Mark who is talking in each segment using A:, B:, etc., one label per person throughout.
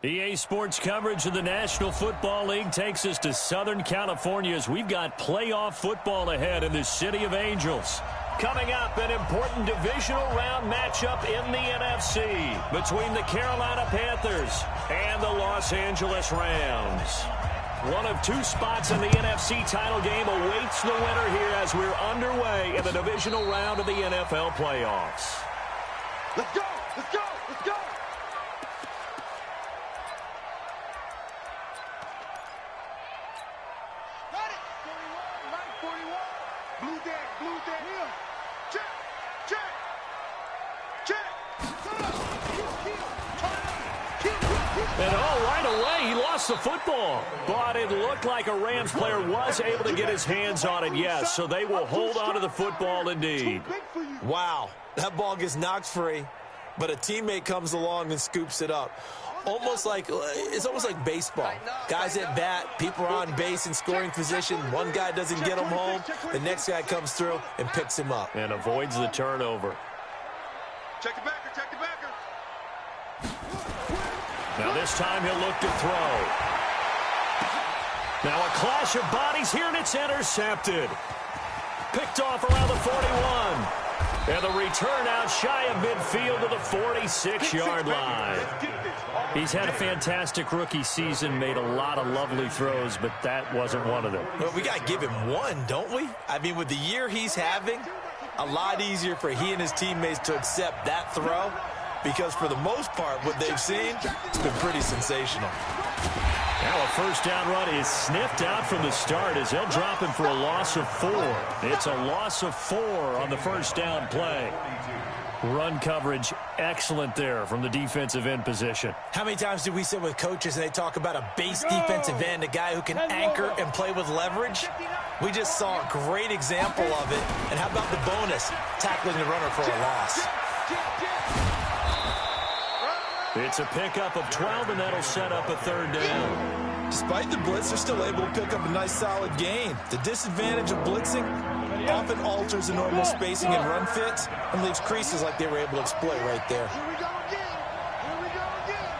A: EA Sports coverage of the National Football League takes us to Southern California as we've got playoff football ahead in the City of Angels. Coming up, an important divisional round matchup in the NFC between the Carolina Panthers and the Los Angeles Rams. One of two spots in the NFC title game awaits the winner here as we're underway in the divisional round of the NFL playoffs.
B: Let's go! Let's go! Let's go! Got it! 41, right 41. Blue dead, here. Check, check, check.
A: And right away, he lost the football. But it looked like a Rams player was able to get his hands on it, yes. So they will hold on to the football indeed.
C: Wow, that ball gets knocked free, but a teammate comes along and scoops it up. It's almost like baseball. Guys at bat, people are on base in scoring position. One guy doesn't get him home. The next guy comes through and picks him up.
A: And avoids the turnover.
B: Check the backer, check the backer.
A: Now this time he'll look to throw. Now a clash of bodies here, and it's intercepted. Picked off around the 41. And the return out shy of midfield to the 46-yard line. He's had a fantastic rookie season, made a lot of lovely throws, but that wasn't one of them.
C: Well, we got to give him one, don't we? I mean, with the year he's having, a lot easier for he and his teammates to accept that throw, because for the most part, what they've seen, it's been pretty sensational.
A: Now a first down run is sniffed out from the start as they'll drop him for a loss of 4. It's a loss of 4 on the first down play. Run coverage excellent there from the defensive end position.
C: How many times do we sit with coaches and they talk about a base defensive end, a guy who can anchor and play with leverage? We just saw a great example of it. And how about the bonus, tackling the runner for a loss?
A: It's a pickup of 12, and that'll set up a third down.
C: Despite the blitz, they're still able to pick up a nice, solid gain. The disadvantage of blitzing often alters the normal spacing and run fits and leaves creases like they were able to exploit right there.
B: Here we go again. Here we go again.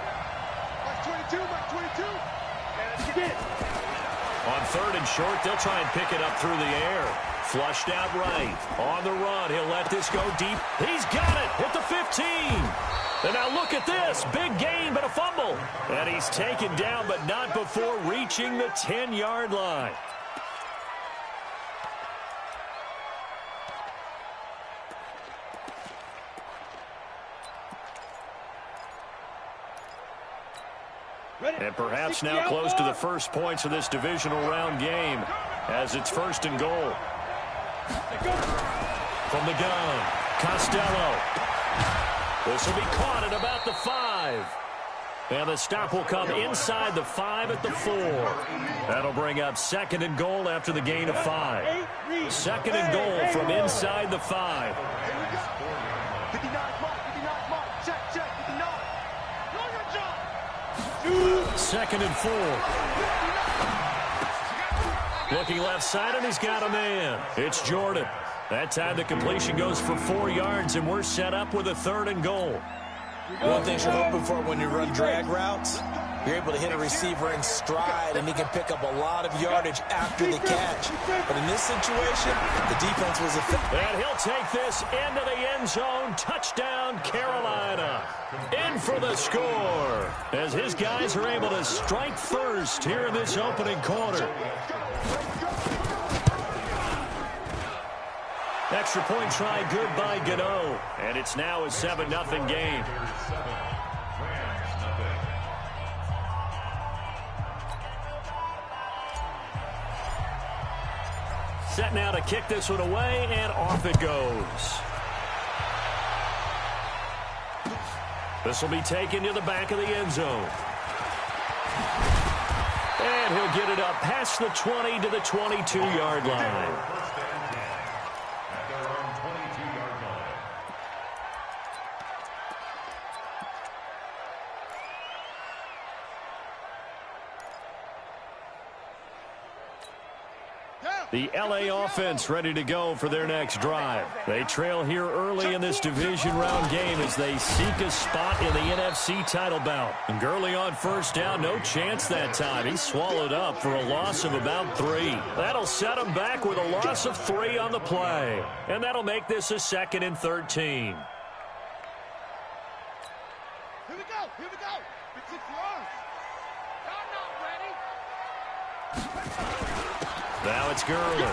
B: Mark 22, Mark 22. And again.
A: On third and short, they'll try and pick it up through the air. Flushed out right. On the run, he'll let this go deep. He's got it at the 15. And now look at this. Big gain, but a fumble. And he's taken down, but not before reaching the 10-yard line. And perhaps now close to the first points of this divisional round game as it's first and goal. From the gun, Costello. This will be caught at about the 5. And the stop will come inside the 5 at the 4. That'll bring up second and goal after the gain of 5. Second and goal from inside the 5.
B: 59 mark, 59 mark. Check, check, 59.
A: Second and 4. Looking left side, and he's got a man. It's Jordan. That time the completion goes for 4 yards, and we're set up with a third and goal.
C: One thing you're hoping for when you run drag routes, you're able to hit a receiver in stride, and he can pick up a lot of yardage after the catch. But in this situation, the defense was effective.
A: And he'll take this into the end zone. Touchdown, Carolina. In for the score as his guys are able to strike first here in this opening quarter. Extra point try good by Gano. And it's now a 7-0 game. Set now to kick this one away, and off it goes. This will be taken to the back of the end zone. And he'll get it up past the 20 to the 22-yard line.
B: Down.
A: The LA offense ready to go for their next drive. They trail here early in this division round game as they seek a spot in the NFC title bout. And Gurley on first down, no chance that time. He swallowed up for a loss of about 3. That'll set him back with a loss of 3 on the play. And that'll make this a 2nd and 13.
B: Here we go. Here we go. Big 6 yards. Y'all not ready.
A: Now it's Gurley.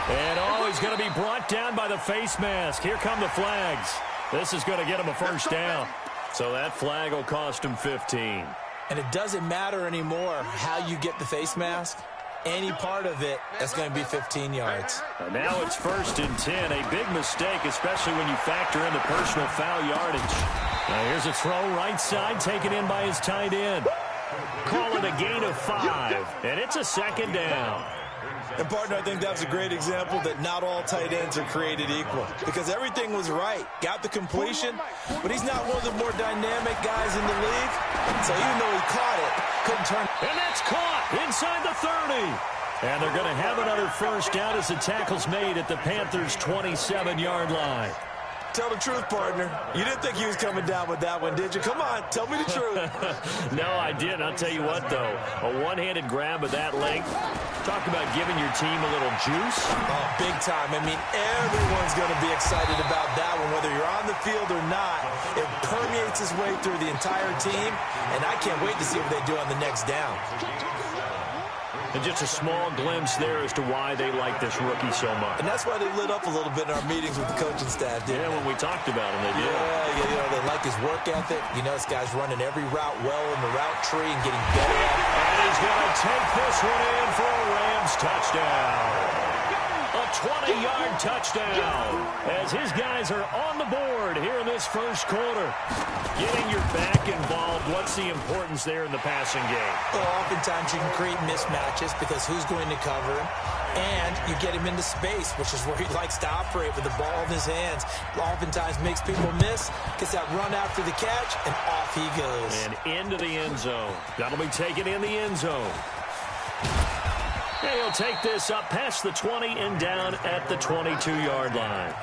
A: And he's going to be brought down by the face mask. Here come the flags. This is going to get him a first down. So that flag will cost him 15.
C: And it doesn't matter anymore how you get the face mask. Any part of it, that's going to be 15 yards.
A: And now it's 1st and 10. A big mistake, especially when you factor in the personal foul yardage. Now here's a throw right side, taken in by his tight end. Call it a gain of 5, and it's a 2nd down.
C: And, partner, I think that's a great example that not all tight ends are created equal because everything was right. Got the completion, but he's not one of the more dynamic guys in the league. So even though he caught it, couldn't turn.
A: And that's caught inside the 30. And they're going to have another first down as the tackle's made at the Panthers' 27-yard line.
C: Tell the truth, partner. You didn't think he was coming down with that one, did you? Come on, tell me the truth.
A: No, I didn't. I'll tell you what, though. A one-handed grab of that length. Talk about giving your team a little juice.
C: Oh, big time. I mean, everyone's going to be excited about that one, whether you're on the field or not. It permeates its way through the entire team, and I can't wait to see what they do on the next down.
A: And just a small glimpse there as to why they like this rookie so much.
C: And that's why they lit up a little bit in our meetings with the coaching staff, didn't they?
A: Yeah, when we talked about him, they did.
C: Yeah, you know, they like his work ethic. You know, this guy's running every route well in the route tree and getting better at it.
A: And he's going to take this one in for a Rams touchdown. A 20-yard touchdown as his guys are on the board here in this first quarter. Getting your back involved, what's the importance there in the passing game?
C: Well, oftentimes you can create mismatches because who's going to cover him? And you get him into space, which is where he likes to operate with the ball in his hands. Oftentimes makes people miss, gets that run after the catch, and off he goes.
A: And into the end zone. That'll be taken in the end zone. And he'll take this up past the 20 and down at the 22-yard line.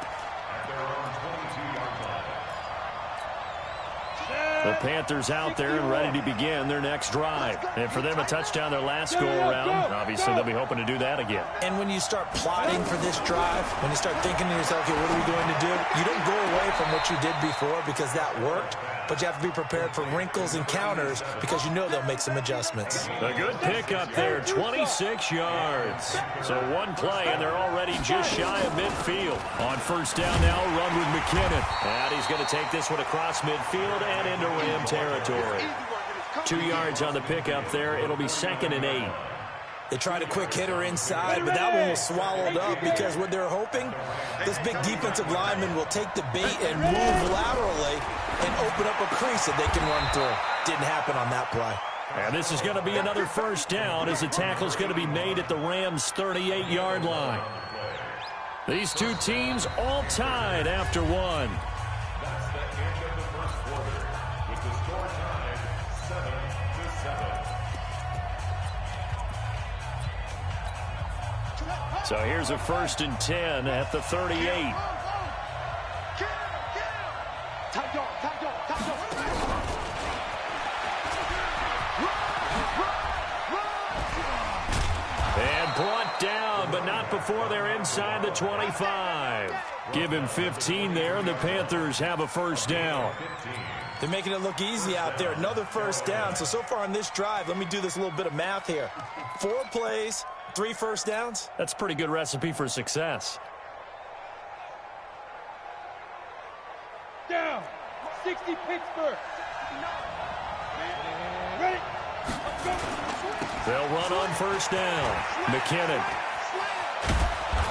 A: The Panthers out there and ready to begin their next drive. And for them, a touchdown their last go-around. Obviously, they'll be hoping to do that again.
C: And when you start plotting for this drive, when you start thinking to yourself, okay, what are we going to do? You don't go away from what you did before because that worked. But you have to be prepared for wrinkles and counters because you know they'll make some adjustments.
A: A good pickup there, 26 yards. So one play, and they're already just shy of midfield. On first down now, run with McKinnon. And he's going to take this one across midfield and into Ram territory. 2 yards on the pickup there. It'll be 2nd and 8.
C: They tried a quick hitter inside, but that one was swallowed up because what they're hoping, this big defensive lineman will take the bait and move laterally and open up a crease that they can run through. Didn't happen on that play.
A: And this is going to be another first down as the tackle's going to be made at the Rams' 38-yard line. These two teams all tied after one. So here's a 1st and 10 at the 38. And brought down, but not before they're inside the 25. Give him 15 there, and the Panthers have a first down.
C: They're making it look easy out there. Another first down. So far on this drive, let me do this little bit of math here. 4 plays, 3 first downs.
A: That's a pretty good recipe for success.
B: Down. 60 Pittsburgh. Ready?
A: They'll run on first down. McKinnon.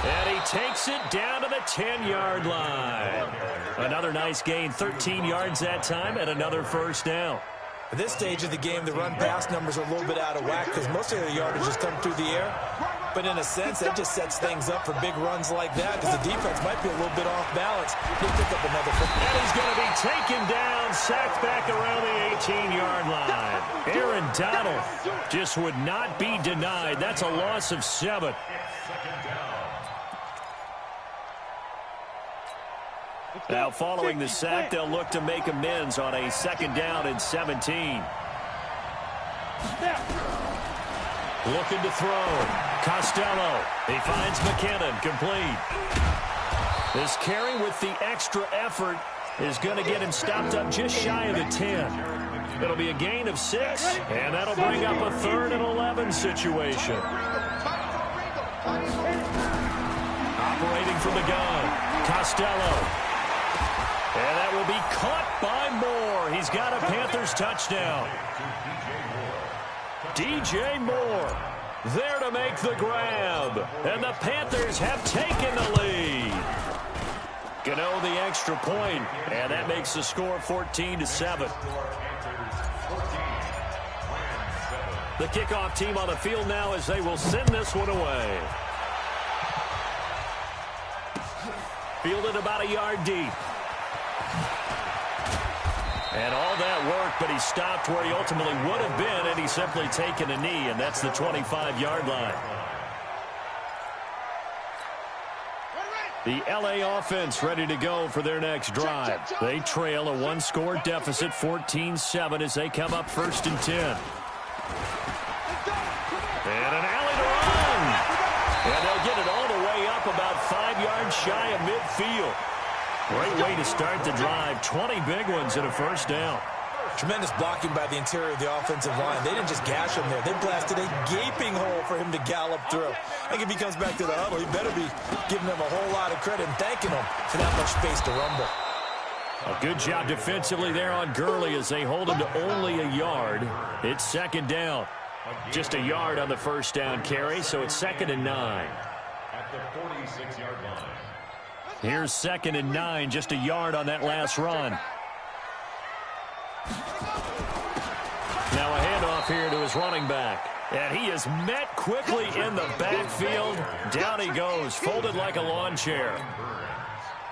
A: And he takes it down to the 10-yard line. Another nice gain, 13 yards that time, and another first down.
C: At this stage of the game, the run-pass numbers are a little bit out of whack because most of the yardages come through the air. But in a sense, that just sets things up for big runs like that because the defense might be a little bit off balance. He'll pick up another football.
A: And he's going to be taken down, sacked back around the 18-yard line. Aaron Donald just would not be denied. That's a loss of 7. Now, following the sack, they'll look to make amends on a 2nd down and 17. Looking to throw. Costello. He finds McKinnon. Complete. This carry with the extra effort is going to get him stopped up just shy of the 10. It'll be a gain of 6, and that'll bring up a 3rd and 11 situation. Operating from the gun. Costello. And that will be caught by Moore. He's got a Panthers touchdown. DJ Moore there to make the grab. And the Panthers have taken the lead. Gano the extra point, and that makes the score 14-7. The kickoff team on the field now as they will send this one away. Fielded about a yard deep. And all that work, but he stopped where he ultimately would have been, and he's simply taken a knee, and that's the 25-yard line. The L.A. offense ready to go for their next drive. They trail a 1-score deficit, 14-7, as they come up 1st and 10. And an alley to run. And they'll get it all the way up about 5 yards shy of midfield. Great way to start the drive. 20 big ones and a 1st down.
C: Tremendous blocking by the interior of the offensive line. They didn't just gash him there. They blasted a gaping hole for him to gallop through. I think if he comes back to the huddle, he better be giving them a whole lot of credit and thanking them for that much space to rumble.
A: A good job defensively there on Gurley as they hold him to only a yard. It's 2nd down. Just a yard on the 1st down carry, so it's 2nd and 9.
B: At the 46-yard line.
A: Here's 2nd and 9, just a yard on that last run. Now a handoff here to his running back. And he is met quickly in the backfield. Down he goes, folded like a lawn chair.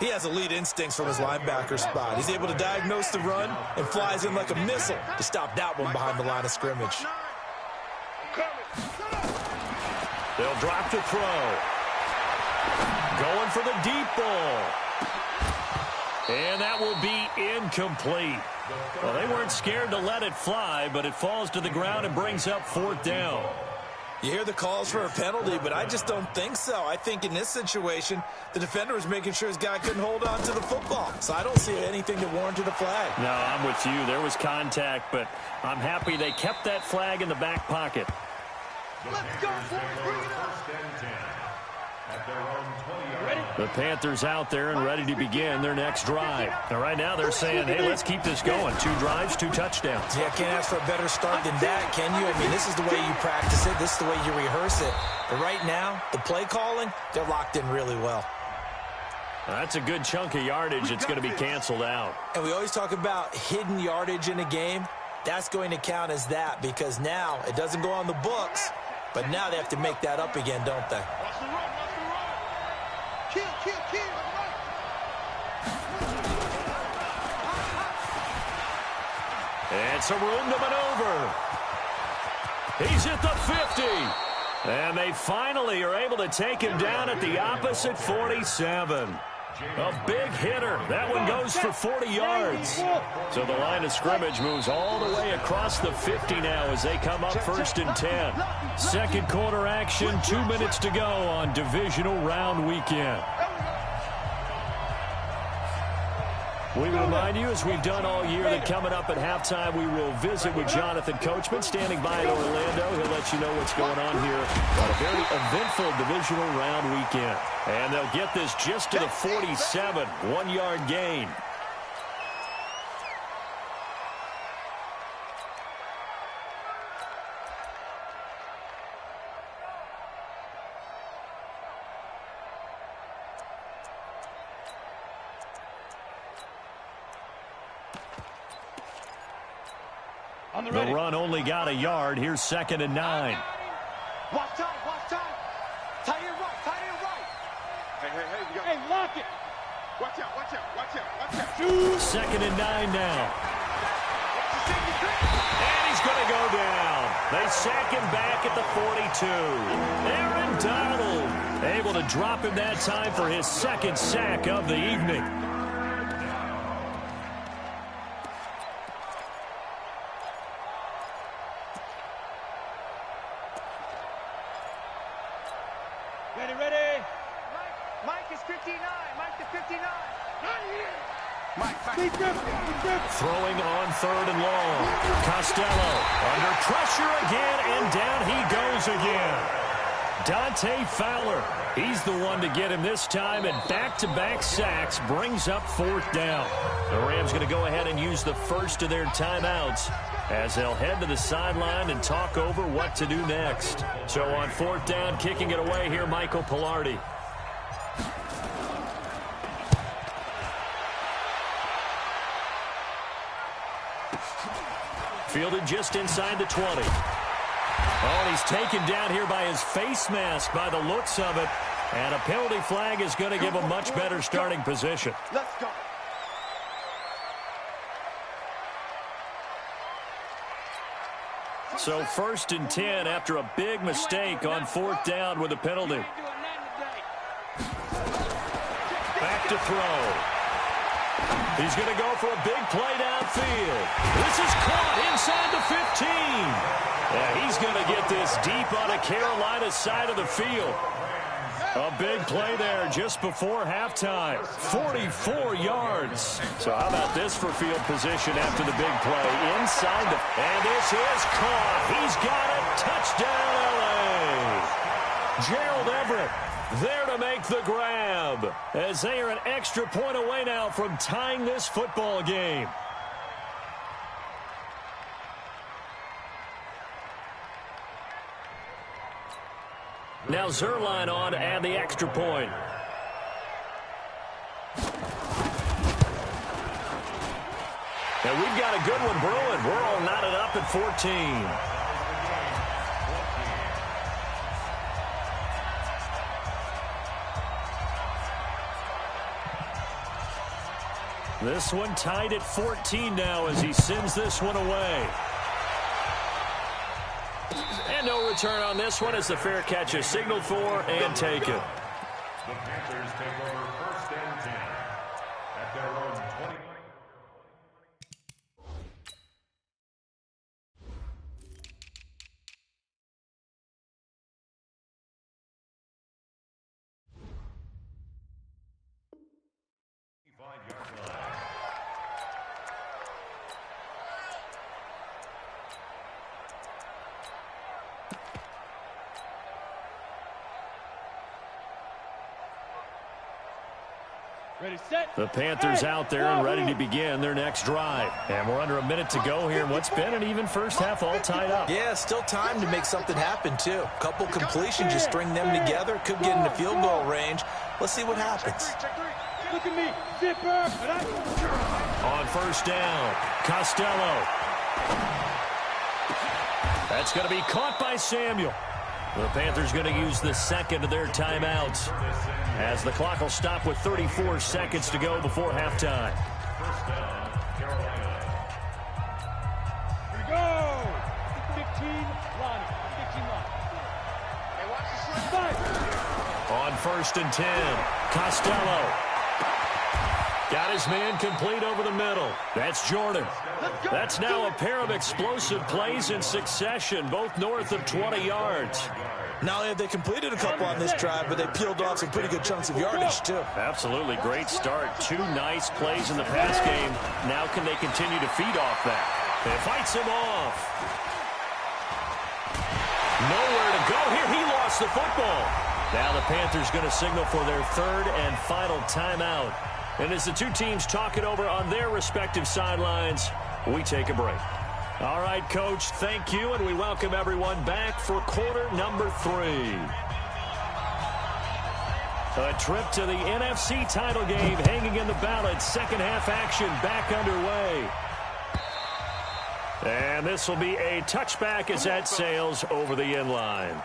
C: He has elite instincts from his linebacker spot. He's able to diagnose the run and flies in like a missile to stop that one behind the line of scrimmage.
A: They'll drop the throw. Going for the deep ball. And that will be incomplete. Well, they weren't scared to let it fly, but it falls to the ground and brings up 4th down.
C: You hear the calls for a penalty, but I just don't think so. I think in this situation, the defender was making sure his guy couldn't hold on to the football. So I don't see anything that warranted a flag.
A: No, I'm with you. There was contact, but I'm happy they kept that flag in the back pocket.
B: Let's go, boys. Bring it up. 1st and 10. At their own 20-yard line.
A: The Panthers out there and ready to begin their next drive. Now, right now they're saying, hey, let's keep this going. 2 drives, 2 touchdowns.
C: Yeah, can't ask for a better start than that, can you? I mean, this is the way you practice it. This is the way you rehearse it. But right now, the play calling, they're locked in really well.
A: That's a good chunk of yardage. It's going to be canceled out.
C: And we always talk about hidden yardage in a game. That's going to count as that because now it doesn't go on the books, but now they have to make that up again, don't they?
B: Watch the run. Watch the run. Kill.
A: And some room to maneuver. He's at the 50. And they finally are able to take him down at the opposite 47. A big hitter. That one goes for 40 yards. So the line of scrimmage moves all the way across the 50 now as they come up 1st and 10. 2nd quarter action, 2 minutes to go on divisional round weekend. We remind you, as we've done all year, that coming up at halftime, we will visit with Jonathan Coachman, standing by in Orlando. He'll let you know what's going on here on a very eventful divisional round weekend. And they'll get this just to the 47, 1-yard gain. The run only got a yard. Here's 2nd and 9.
B: Watch time. Hey, lock it. Watch out, watch out, watch out, watch out.
A: 2nd and 9 now. And he's going to go down. They sack him back at the 42. Aaron Donald able to drop him that time for his 2nd sack of the evening.
B: Ready. Mike is 59. Mike to 59. Not here. Mike.
A: Throwing on 3rd and long. Costello under pressure again, and down he goes again. Dante Fowler, he's the one to get him this time, and back-to-back sacks brings up 4th down. The Rams going to go ahead and use the first of their timeouts as they'll head to the sideline and talk over what to do next. So on 4th down, kicking it away here, Michael Pilardi. Fielded just inside the 20. Oh, and he's taken down here by his face mask by the looks of it. And a penalty flag is going to give a much better starting position.
B: Let's go.
A: So 1st and 10 after a big mistake on 4th down with a penalty. Back to throw. He's going to go for a big play downfield. This is caught inside the 15. Yeah, he's going to get this deep on a Carolina side of the field. A big play there just before halftime. 44 yards. So how about this for field position after the big play? Inside the... And this is caught. He's got it. Touchdown, L.A. Gerald Everett there to make the grab, as they are an extra point away now from tying this football game. Now Zerline on to add the extra point. And we've got a good one brewing. We're all knotted up at 14. This one tied at 14 now as he sends this one away. And no return on this one as the fair catch is signaled for and taken.
D: The Panthers take over 1st and 10 at their own 20.
A: The Panthers out there and ready to begin their next drive. And we're under a minute to go here in what's been an even first half all tied up.
C: Yeah, still time to make something happen, too. Couple completions, just string them together. Could get into field goal range. Let's see what happens.
B: Look at me. Zipper.
A: On 1st down, Costello. That's going to be caught by Samuel. The Panthers going to use the 2nd of their timeouts as the clock will stop with 34 seconds to go before halftime.
D: 1st down, Carolina.
B: Here we go. 15 line. 15 line. Hey, watch the slip.
A: On 1st and 10, Costello. Got his man complete over the middle. That's Jordan. That's now a pair of explosive plays in succession, both north of 20 yards.
C: Not only have they completed a couple on this drive, but they peeled off some pretty good chunks of yardage, too.
A: Absolutely. Great start. 2 nice plays in the pass game. Now can they continue to feed off that? It fights him off. Nowhere to go here. He lost the football. Now the Panthers going to signal for their 3rd and final timeout. And as the two teams talk it over on their respective sidelines, we take a break. All right, Coach, thank you, and we welcome everyone back for quarter number 3. A trip to the NFC title game hanging in the balance. Second half action back underway. And this will be a touchback as that sails over the end line.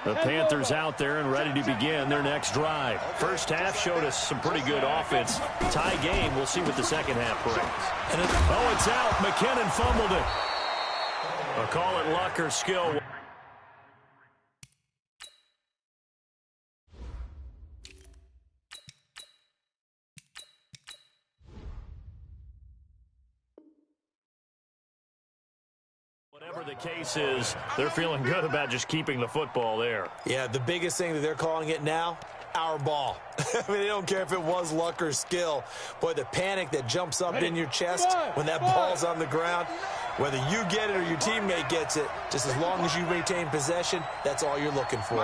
A: The Panthers out there and ready to begin their next drive. First half showed us some pretty good offense. Tie game. We'll see what the second half brings. Oh, it's out. McKinnon fumbled it. I'll call it luck or skill. Whatever the case is, they're feeling good about just keeping the football there.
C: Yeah, the biggest thing that they're calling it now, our ball. I mean, they don't care if it was luck or skill. Boy, the panic that jumps up in your chest when that ball's on the ground, whether you get it or your teammate gets it, just as long as you maintain possession, that's all you're looking for.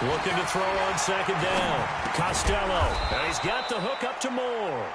A: Looking to throw on second down. Costello, and he's got the hook up to Moore.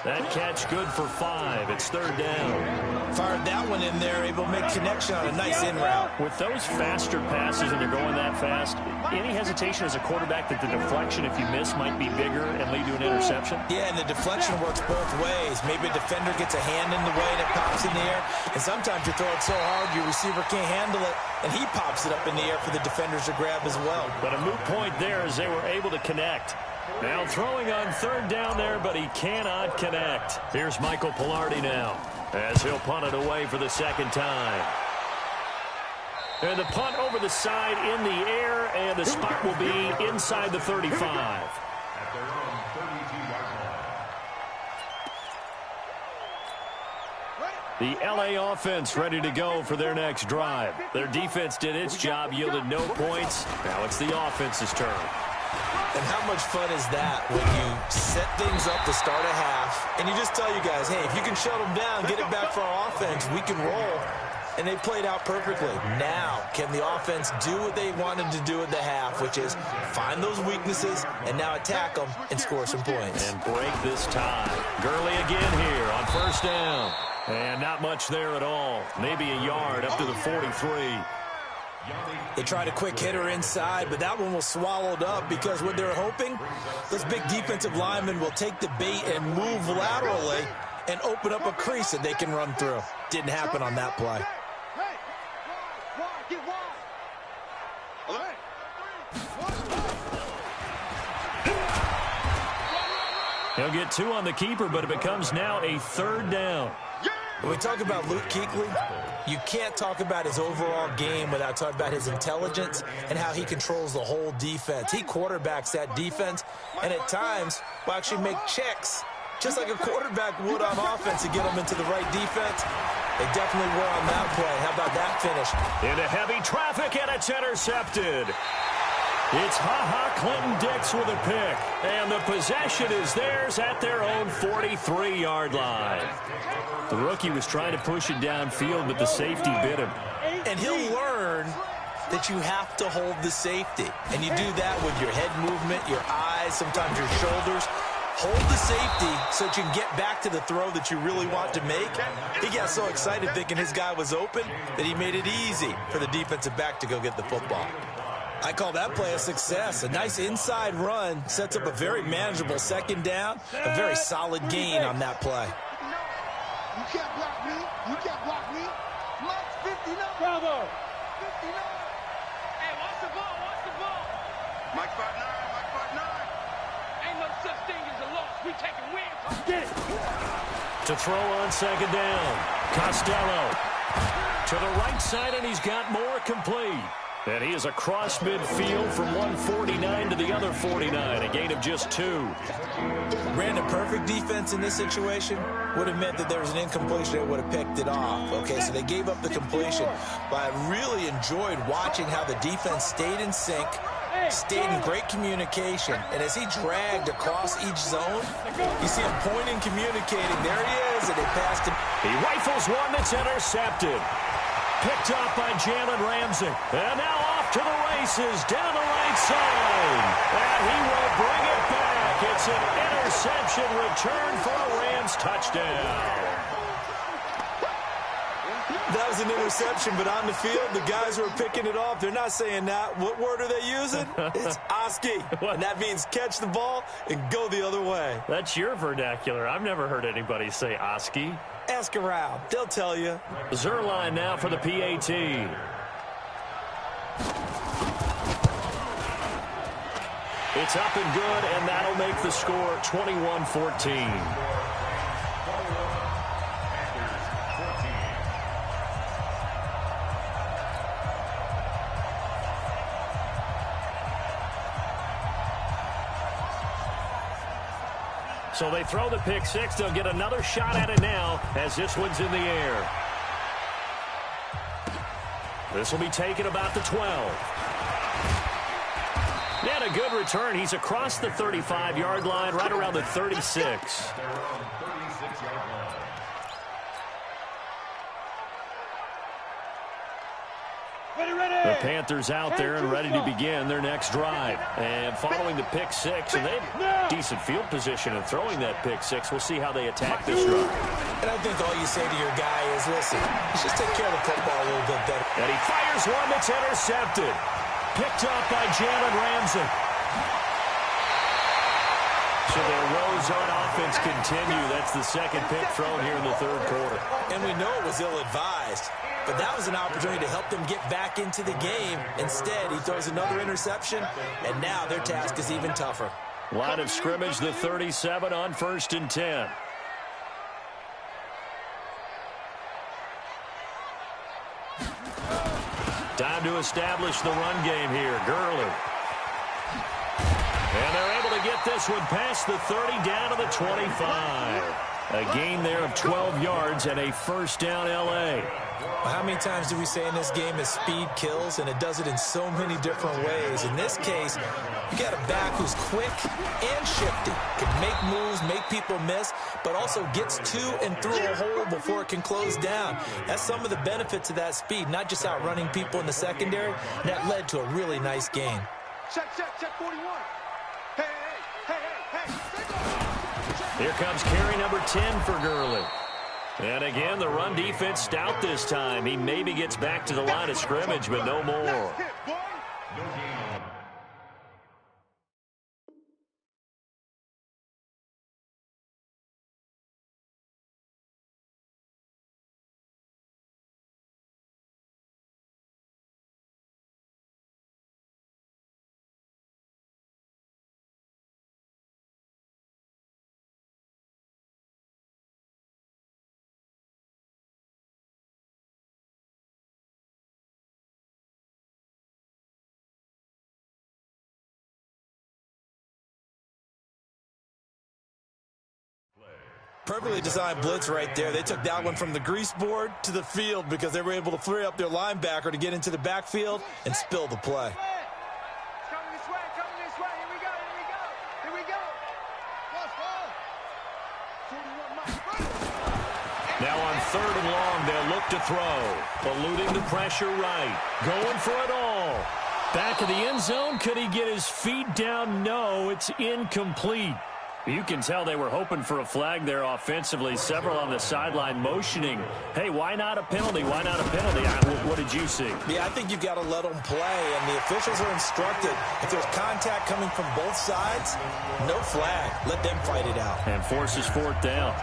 A: That catch good for 5. It's third down.
C: Fired that one in there, able to make connection on a nice in route.
A: With those faster passes and they're going that fast, any hesitation as a quarterback that the deflection, if you miss, might be bigger and lead to an interception?
C: Yeah, and the deflection works both ways. Maybe a defender gets a hand in the way and it pops in the air. And sometimes you throw it so hard your receiver can't handle it, and he pops it up in the air for the defenders to grab as well.
A: But a moot point there as they were able to connect. Now throwing on third down there, but he cannot connect. Here's Michael Pilardi now as he'll punt it away for the second time. And the punt over the side in the air, and the spot will be inside the 35.
D: At their own 32-yard line.
A: The L.A. offense ready to go for their next drive. Their defense did its job, yielded no points. Now it's the offense's turn.
C: And how much fun is that when you set things up to start a half, and you just tell you guys, hey, if you can shut them down, get it back for our offense, we can roll. And they played out perfectly. Now, can the offense do what they wanted to do at the half, which is find those weaknesses and now attack them and score some points.
A: And break this tie. Gurley again here on first down. And not much there at all. Maybe a yard up to the 43.
C: They tried a quick hitter inside, but that one was swallowed up because what they're hoping, those big defensive linemen will take the bait and move laterally and open up a crease that they can run through. Didn't happen on that play.
A: He'll get 2 on the keeper, but it becomes now a third down.
C: When we talk about Luke Kuechly, you can't talk about his overall game without talking about his intelligence and how he controls the whole defense. He quarterbacks that defense and at times will actually make checks, just like a quarterback would on offense to get them into the right defense. They definitely were on that play. How about that finish?
A: Into heavy traffic, and it's intercepted. It's Ha-Ha Clinton-Dix with a pick, and the possession is theirs at their own 43-yard line. The rookie was trying to push it downfield, but the safety bit him.
C: And he'll learn that you have to hold the safety, and you do that with your head movement, your eyes, sometimes your shoulders. Hold the safety so that you can get back to the throw that you really want to make. He got so excited thinking his guy was open that he made it easy for the defensive back to go get the football. I call that play a success. A nice inside run sets up a very manageable second down, a very solid gain on that play.
B: You can't block me. You can't block me. Mike's 59. Bravo. 59. Hey, watch the ball. Watch the ball. Mike's 5'9". Mike's 5'9". Ain't no such thing as a loss. We taking wins. Get it.
A: To throw on second down. Costello to the right side, and he's got more complete. And he is across midfield from 149 to the other 49, a gain of just 2.
C: Ran a perfect defense in this situation. Would have meant that there was an incompletion that would have picked it off. Okay, so they gave up the completion. But I really enjoyed watching how the defense stayed in sync, stayed in great communication. And as he dragged across each zone, you see him pointing, communicating. There he is, and they passed him.
A: He rifles one that's intercepted. Picked up by Jalen Ramsey. And now off to the races down the right side. And he will bring it back. It's an interception return for a Rams touchdown.
C: That was an interception, but on the field, the guys who are picking it off, they're not saying that. What word are they using? It's Oski. And that means catch the ball and go the other way.
A: That's your vernacular. I've never heard anybody say Oski.
C: Ask around. They'll tell you.
A: Zerline now for the PAT. It's up and good, and that'll make the score 21-14. So they throw the pick six. They'll get another shot at it now as this one's in the air. This will be taken about the 12. And a good return. He's across the 35-yard line, right around the 36. The Panthers out there and ready to begin their next drive. And following the pick six, and they have decent field position in throwing that pick six. We'll see how they attack this drive.
C: And I think all you say to your guy is, listen, let's just take care of the football a little bit better.
A: And he fires one that's intercepted. Picked up by Jalen Ramsey. So their woes on offense continue. That's the second pick thrown here in the third quarter.
C: And we know it was ill-advised. But that was an opportunity to help them get back into the game. Instead, he throws another interception, and now their task is even tougher.
A: Line of scrimmage, the 37 on 1st and 10. Time to establish the run game here. Gurley. And they're able to get this one past the 30 down to the 25. A gain there of 12 yards and a first down L.A.
C: Well, how many times do we say in this game is speed kills, and it does it in so many different ways. In this case, you got a back who's quick and shifty, can make moves, make people miss, but also gets to and through a hole before it can close down. That's some of the benefits of that speed, not just outrunning people in the secondary. That led to a really nice gain.
B: Check 41. Hey.
A: Here comes carry number 10 for Gurley. And again, the run defense stout this time. He maybe gets back to the line of scrimmage, but no more.
C: Perfectly designed blitz right there. They took that one from the grease board to the field because they were able to free up their linebacker to get into the backfield and spill the play.
B: Coming this way. Here we go.
A: Now on 3rd and long, they'll look to throw. Eluding the pressure right. Going for it all. Back of the end zone. Could he get his feet down? No, it's incomplete. You can tell they were hoping for a flag there offensively. Several on the sideline motioning, hey, why not a penalty? Why not a penalty? What did you see?
C: Yeah, I think you've got to let them play, and the officials are instructed. If there's contact coming from both sides, no flag. Let them fight it out.
A: And forces 4th down.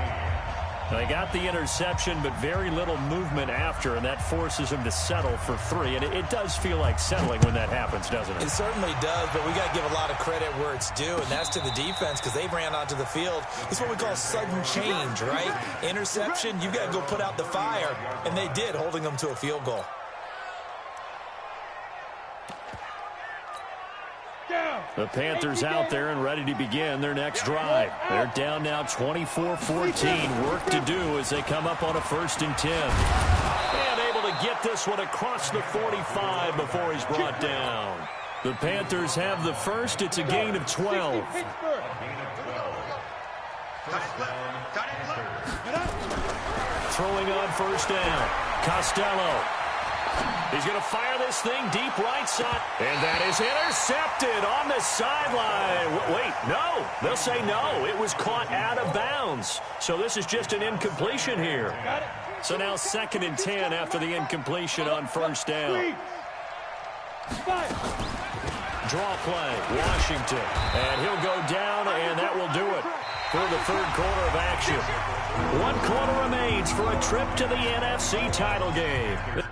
A: They got the interception, but very little movement after, and that forces them to settle for 3. And it does feel like settling when that happens, doesn't it?
C: It certainly does, but we got to give a lot of credit where it's due, and that's to the defense because they ran onto the field. It's what we call sudden change, right? Interception, you got to go put out the fire, and they did, holding them to a field goal.
A: The Panthers out there and ready to begin their next drive. They're down now 24-14. Work to do as they come up on a 1st and 10. And able to get this one across the 45 before he's brought down. The Panthers have the first. It's a gain of 12. Throwing on 1st down. Costello. He's going to fire this thing deep right side. And that is intercepted on the sideline. Wait, no. They'll say no. It was caught out of bounds. So this is just an incompletion here. So now 2nd and 10 after the incompletion on 1st down. Draw play, Washington. And he'll go down, and that will do it for the 3rd quarter of action. 1 quarter remains for a trip to the NFC title game.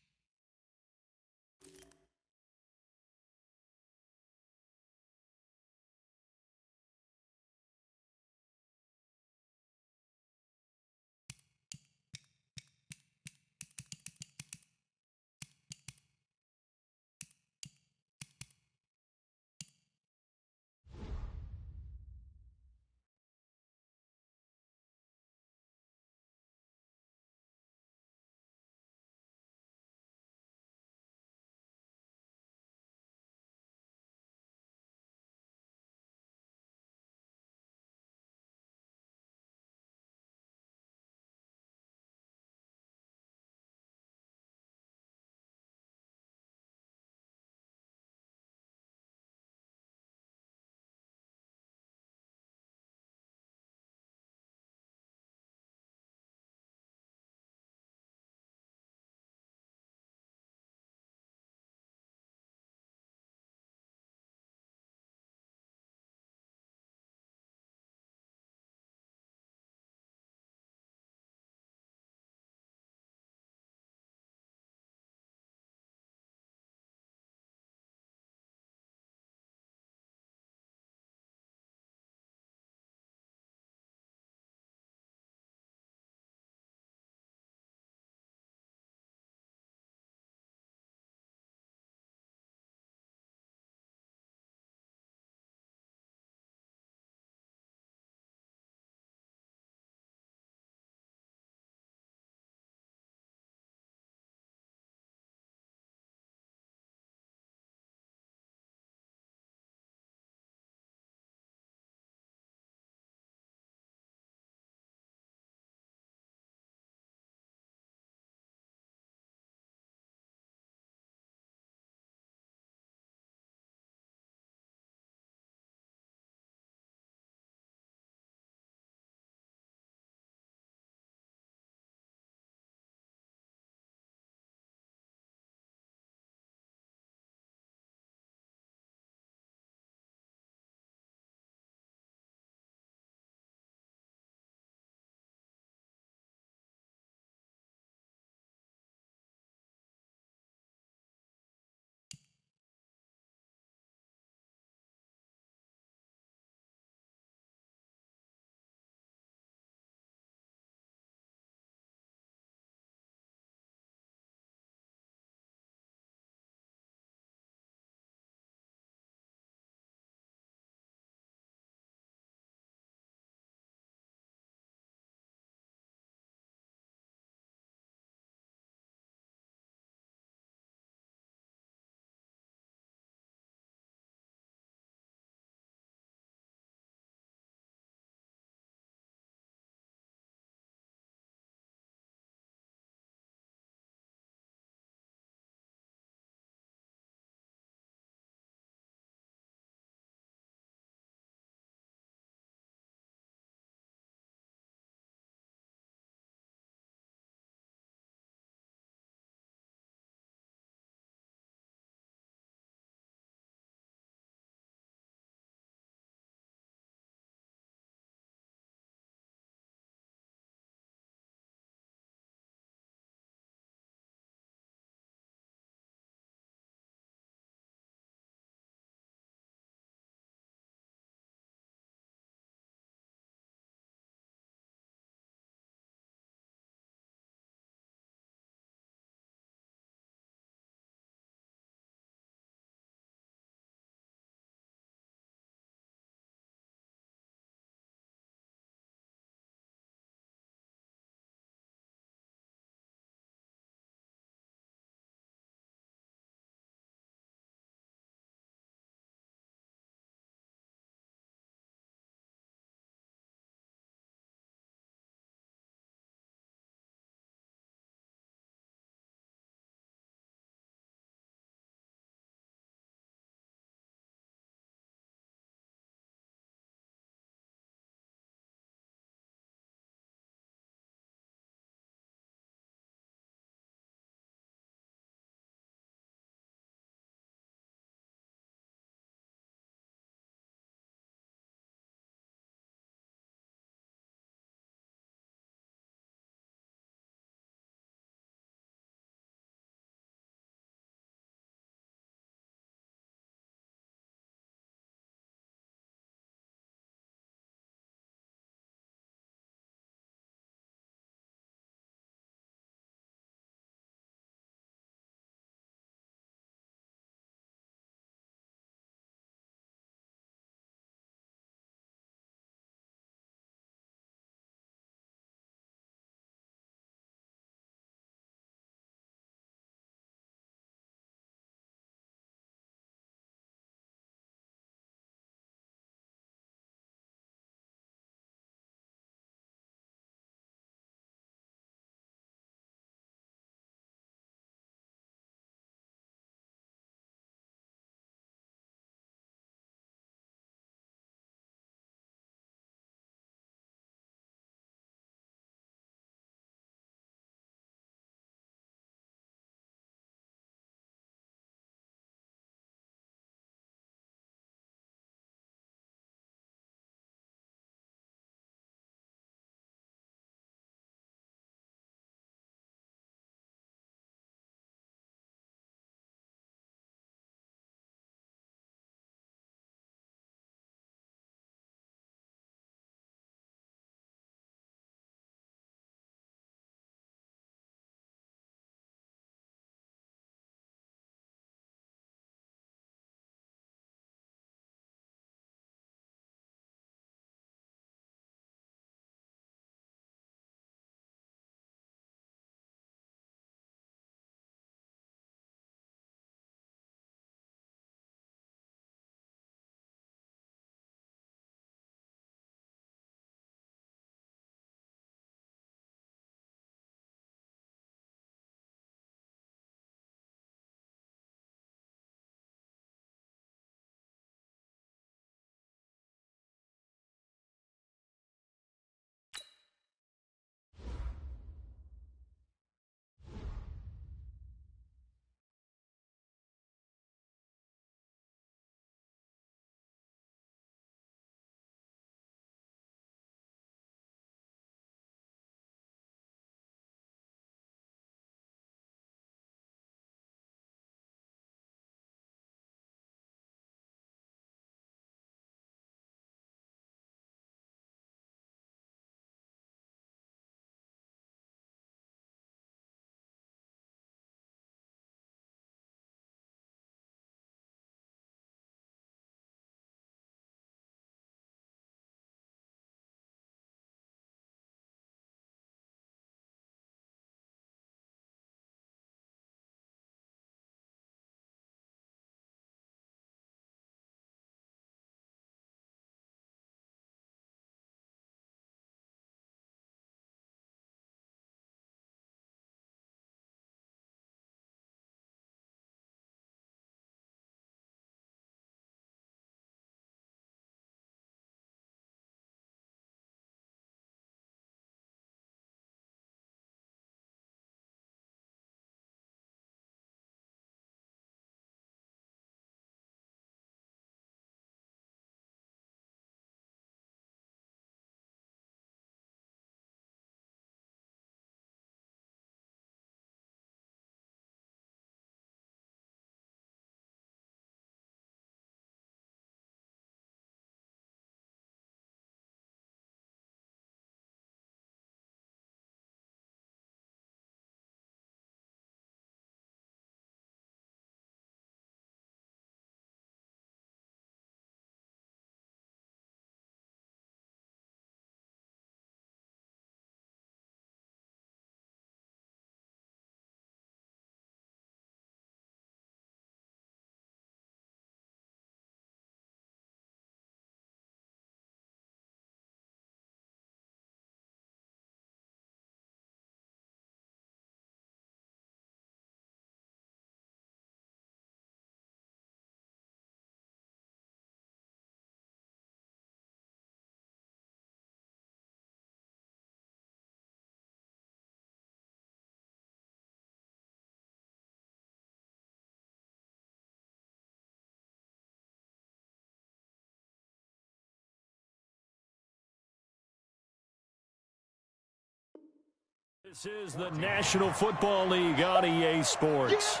A: This is the National Football League on EA Sports.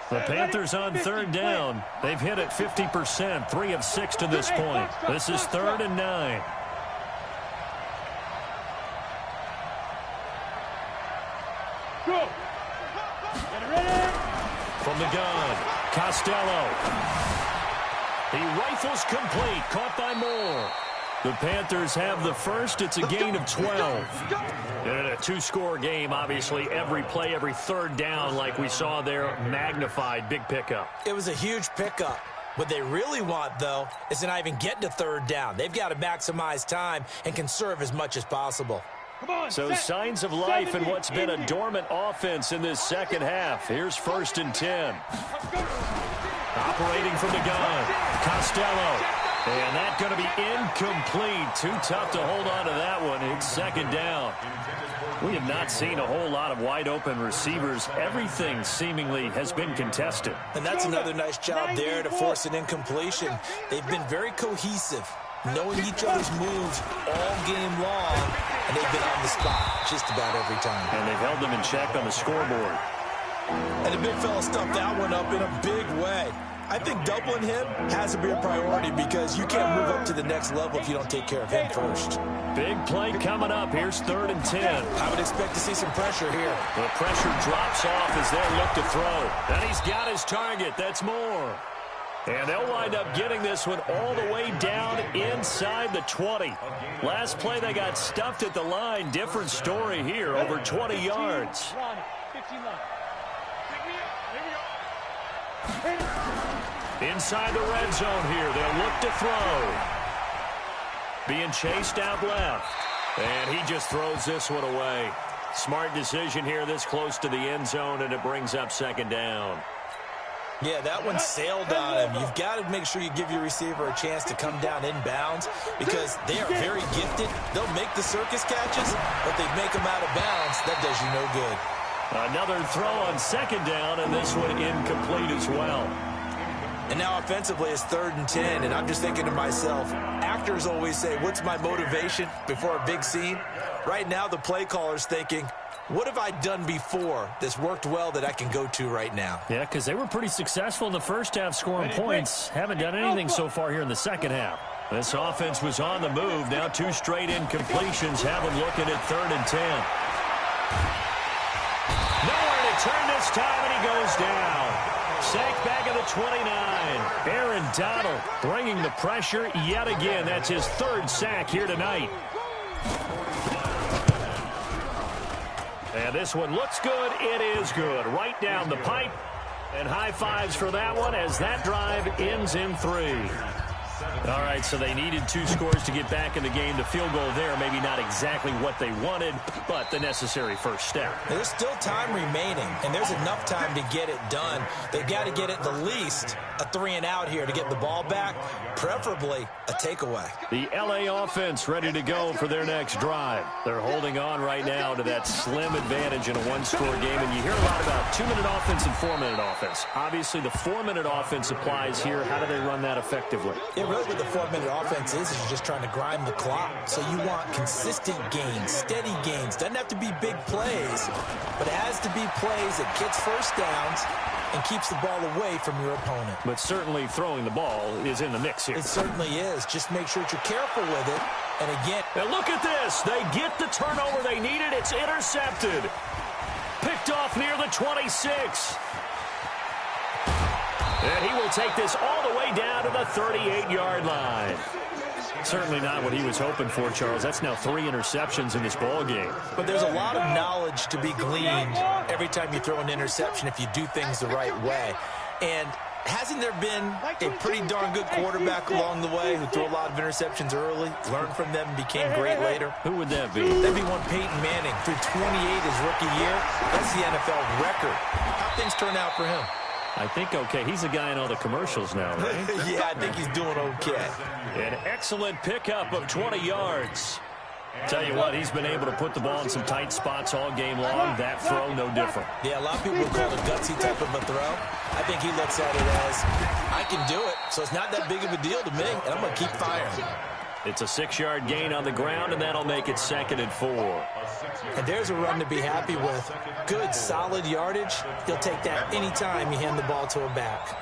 A: The Panthers on third down. They've hit it 50%, 3 of 6 to this point. This is 3rd and 9.
B: Go. Get ready.
A: From the gun, Costello. He rifles complete, caught by Moore. The Panthers have the first. It's a gain of 12. And a two-score game, obviously, every play, every third down, like we saw there, magnified, big pickup.
C: It was a huge pickup. What they really want, though, is to not even get to third down. They've got to maximize time and conserve as much as possible.
A: So signs of life in what's been a dormant offense in this second half. Here's 1st and 10. Operating from the gun, Costello. And that's going to be incomplete. Too tough to hold on to that one. It's 2nd down. We have not seen a whole lot of wide-open receivers. Everything seemingly has been contested.
C: And that's another nice job there to force an incompletion. They've been very cohesive, knowing each other's moves all game long, and they've been on the spot just about every time.
A: And they've held them in check on the scoreboard.
C: And the big fella stuffed that one up in a big way. I think doubling him has to be a priority because you can't move up to the next level if you don't take care of him first.
A: Big play coming up. Here's 3rd and 10.
C: I would expect to see some pressure here.
A: The pressure drops off as they look to throw. And he's got his target. That's Moore. And they'll wind up getting this one all the way down inside the 20. Last play, they got stuffed at the line. Different story here, over 20 yards. Inside the red zone here. They'll look to throw. Being chased out left. And he just throws this one away. Smart decision here this close to the end zone, and it brings up 2nd down.
C: Yeah, that one sailed on him. You've got to make sure you give your receiver a chance to come down inbounds because they are very gifted. They'll make the circus catches, but they make them out of bounds. That does you no good.
A: Another throw on 2nd down, and this one incomplete as well.
C: And now offensively it's 3rd and 10, and I'm just thinking to myself, actors always say, what's my motivation before a big scene? Right now the play caller's thinking, what have I done before that's worked well that I can go to right now?
A: Yeah, because they were pretty successful in the first half scoring points. Haven't done anything so far here in the second half. This offense was on the move. Now 2 straight incompletions have them looking at 3rd and 10. Nowhere to turn this time, and he goes down. Sacked back at the 29. Aaron Donald bringing the pressure yet again. That's his 3rd sack here tonight. And this one looks good. It is good. Right down the pipe. And high fives for that one as that drive ends in 3. All right, so they needed 2 scores to get back in the game. The field goal there, maybe not exactly what they wanted, but the necessary first step.
C: There's still time remaining, and there's enough time to get it done. They've got to get at the least a 3-and-out here to get the ball back, preferably a takeaway.
A: The LA offense ready to go for their next drive. They're holding on right now to that slim advantage in a 1-score game, and you hear a lot about 2-minute offense and 4-minute offense. Obviously, the 4-minute offense applies here. How do they run that effectively?
C: Really what the 4-minute offense is you're just trying to grind the clock. So you want consistent gains, steady gains. Doesn't have to be big plays, but it has to be plays that gets first downs and keeps the ball away from your opponent.
A: But certainly throwing the ball is in the mix here.
C: It certainly is. Just make sure that you're careful with it. And again,
A: and look at this. They get the turnover they needed. It's intercepted. Picked off near the 26. And he will take this all the way down to the 38-yard line. Certainly not what he was hoping for, Charles. That's now 3 interceptions in this ball game.
C: But there's a lot of knowledge to be gleaned every time you throw an interception if you do things the right way. And hasn't there been a pretty darn good quarterback along the way who threw a lot of interceptions early, learned from them, and became great later?
A: Who would that be?
C: That'd be one Peyton Manning. Threw 28 his rookie year. That's the NFL record. How things turn out for him?
A: I think okay. He's a guy in all the commercials now, right?
C: Yeah, I think he's doing okay.
A: An excellent pickup of 20 yards. Tell you what, he's been able to put the ball in some tight spots all game long. That throw, no different.
C: Yeah, a lot of people would call it a gutsy type of a throw. I think he looks at it as, I can do it, so it's not that big of a deal to me, and I'm going to keep firing.
A: It's a 6-yard gain on the ground, and that'll make it 2nd and 4.
C: And there's a run to be happy with. Good, solid yardage. He'll take that anytime you hand the ball to a back.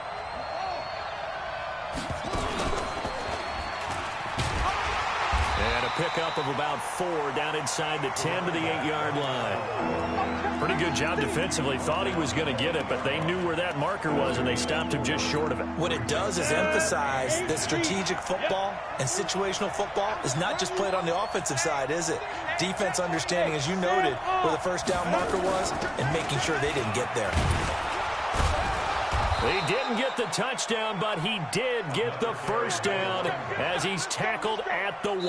A: And a pickup of about 4 down inside the 10 to the 8-yard line. Pretty good job defensively. Thought he was going to get it, but they knew where that marker was, and they stopped him just short of it.
C: What it does is emphasize that strategic football and situational football is not just played on the offensive side, is it? Defense understanding, as you noted, where the first down marker was and making sure they didn't get there.
A: He didn't get the touchdown, but he did get the first down as he's tackled at the 1.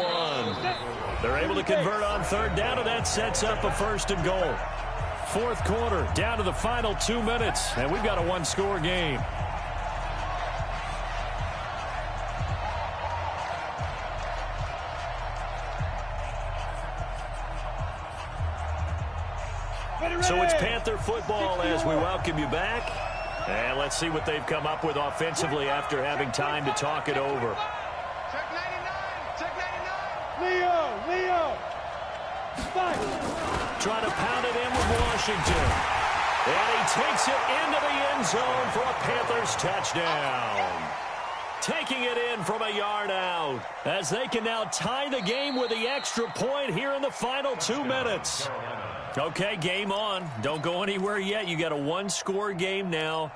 A: They're able to convert on 3rd down, and that sets up a 1st and goal. 4th quarter, down to the final 2 minutes, and we've got a 1-score game. So it's Panther football as we welcome you back. And let's see what they've come up with offensively after having time to talk it over.
B: Check 99. Check 99.
E: Leo. Fight.
A: Trying to pound it in with Washington. And he takes it into the end zone for a Panthers touchdown. Taking it in from a yard out as they can now tie the game with the extra point here in the final 2 minutes. Okay, game on. Don't go anywhere yet. You got a 1-score game now.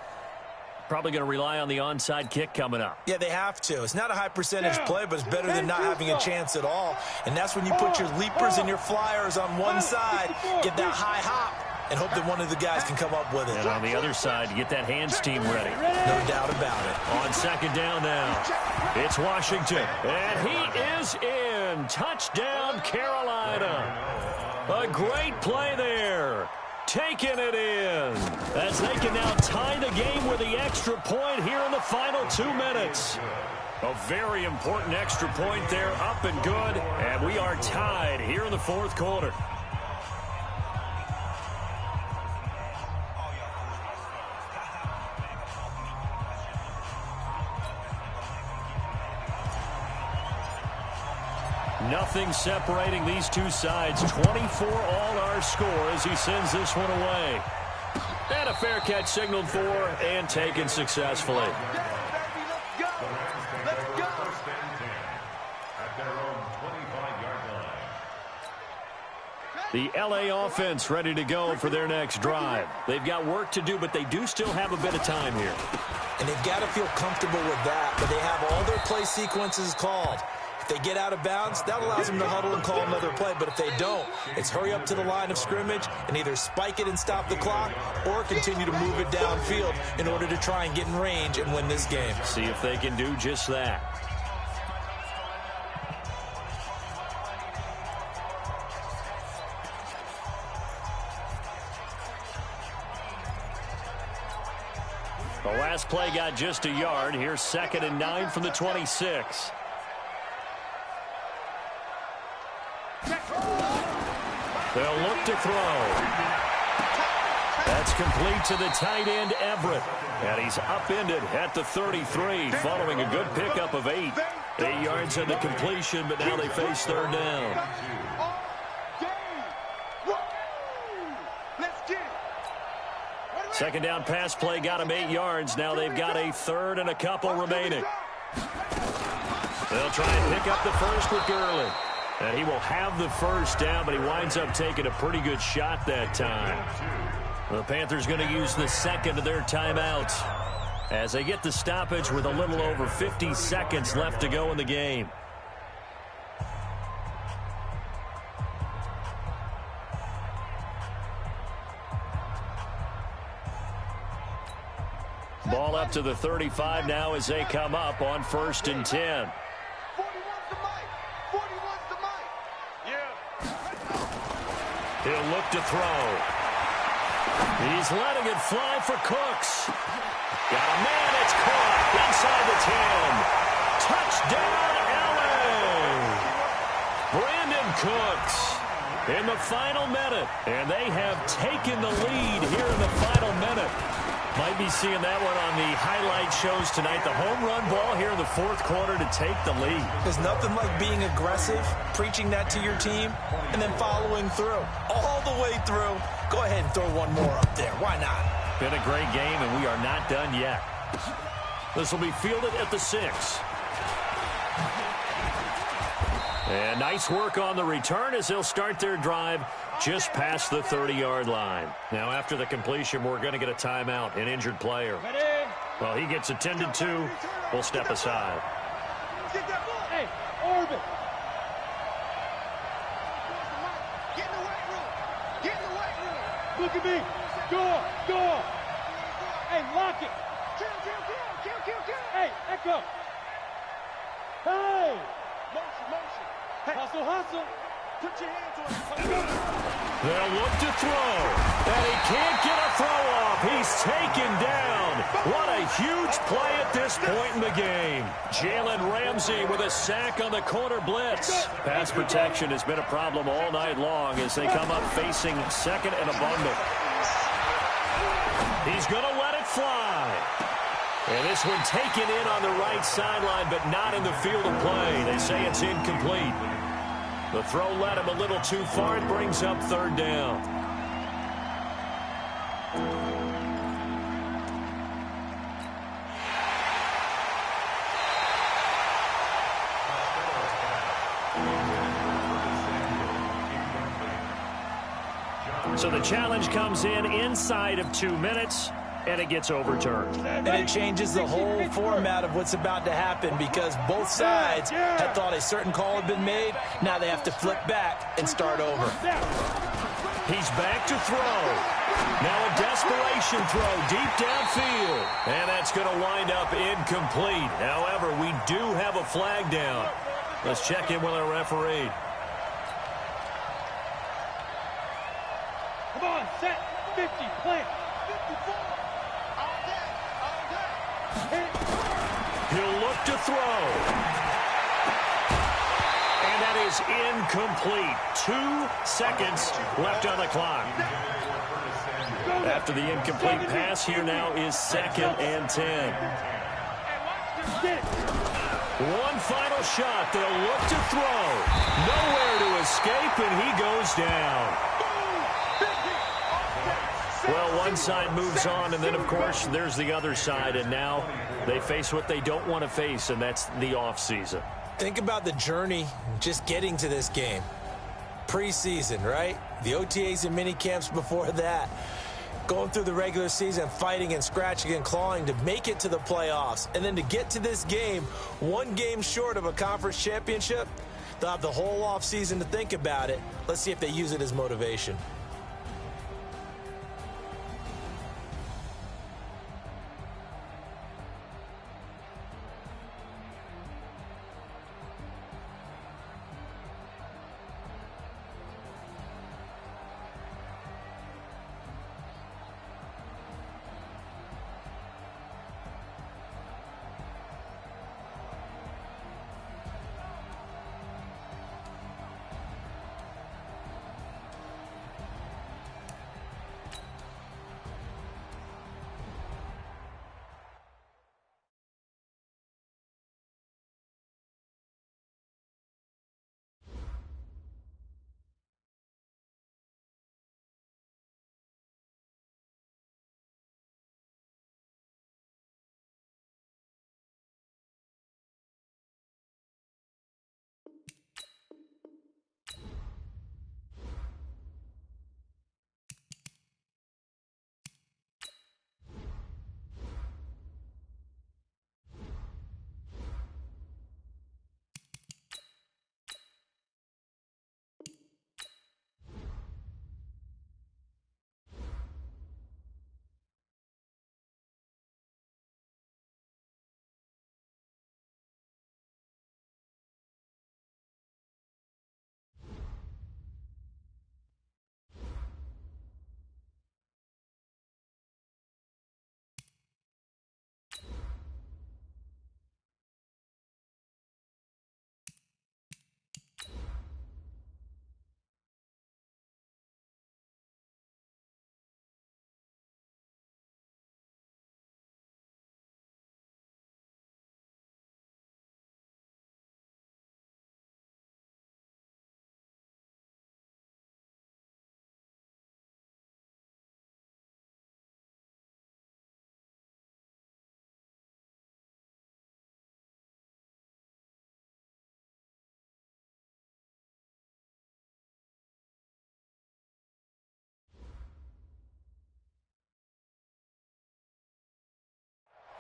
A: Probably going to rely on the onside kick coming up.
C: Yeah, they have to. It's not a high percentage play, but it's better than not having a chance at all. And that's when you put your leapers and your flyers on one side, get that high hop, and hope that one of the guys can come up with it.
A: And on the other side, get that hands team ready.
C: No doubt about it.
A: On 2nd down now, it's Washington. And he is in. Touchdown, Carolina. A great play there. Taking it in as they can now tie the game with the extra point here in the final 2 minutes. A very important extra point there, up and good. And we are tied here in the 4th quarter. Nothing separating these two sides. 24 all our score as he sends this one away. And a fair catch signaled for and taken successfully. The LA offense ready to go for their next drive. They've got work to do, but they do still have a bit of time here.
C: And they've got to feel comfortable with that, but they have all their play sequences called. If they get out of bounds, that allows them to huddle and call another play. But if they don't, it's hurry up to the line of scrimmage and either spike it and stop the clock or continue to move it downfield in order to try and get in range and win this game.
A: See if they can do just that. The last play got just a yard. Here's 2nd and 9 from the 26. They'll look to throw. That's complete to the tight end, Everett. And he's upended at the 33 following a good pickup of 8. 8 yards on the completion, but now they face 3rd down. Second down pass play got him 8 yards. Now they've got a 3rd and a couple remaining. They'll try and pick up the first with Gurley. And he will have the first down, but he winds up taking a pretty good shot that time. The Panthers going to use the second of their timeouts as they get the stoppage with a little over 50 seconds left to go in the game. Ball up to the 35 now as they come up on 1st and 10. He'll look to throw. He's letting it fly for Cooks. Got a man, it's caught inside the 10. Touchdown, LA! Brandon Cooks in the final minute. And they have taken the lead here in the final minute. Might be seeing that one on the highlight shows tonight. The home run ball here in the fourth quarter to take the lead.
C: There's nothing like being aggressive, preaching that to your team, and then following through. All the way through. Go ahead and throw one more up there. Why not?
A: Been a great game, and we are not done yet. This will be fielded at the 6. And nice work on the return as they'll start their drive just past the 30-yard line. Now, after the completion, we're going to get a timeout, an injured player. Well, he gets attended to. We'll step aside.
E: Hey, Orbit.
B: Get in the weight room. Get in the weight room.
E: Look at me. Go. Hey, lock it.
B: Kill.
E: Hey, Echo. Hey.
B: Motion. Hey,
E: Hustle.
B: put your hands on it.
A: They'll look to throw. And he can't get a throw off. He's taken down. What a huge play at this point in the game. Jalen Ramsey with a sack on the corner blitz. Pass protection has been a problem all night long as they come up facing second and a bundle. He's going to let it fly. And this one taken in on the right sideline, but not in the field of play. They say it's incomplete. The throw led him a little too far. It brings up third down. So the challenge comes in inside of 2 minutes, and it gets overturned.
C: And it changes the whole format of what's about to happen because both sides had thought a certain call had been made. Now they have to flip back and start over.
A: He's back to throw. Now a desperation throw deep downfield. And that's going to wind up incomplete. However, we do have a flag down. Let's check in with our referee.
E: Come on, set. 50, plant.
B: 54. All day.
A: He'll look to throw. And that is incomplete. 2 seconds left on the clock. After the incomplete pass, here now is 2nd and 10. One final shot. They'll look to throw. Nowhere to escape, and he goes down. Well, one side moves on, and then, of course, there's the other side, and now they face what they don't want to face, and that's the offseason.
C: Think about the journey just getting to this game. Preseason, right? The OTAs and mini camps before that. Going through the regular season, fighting and scratching and clawing to make it to the playoffs. And then to get to this game, 1 game short of a conference championship, they'll have the whole offseason to think about it. Let's see if they use it as motivation.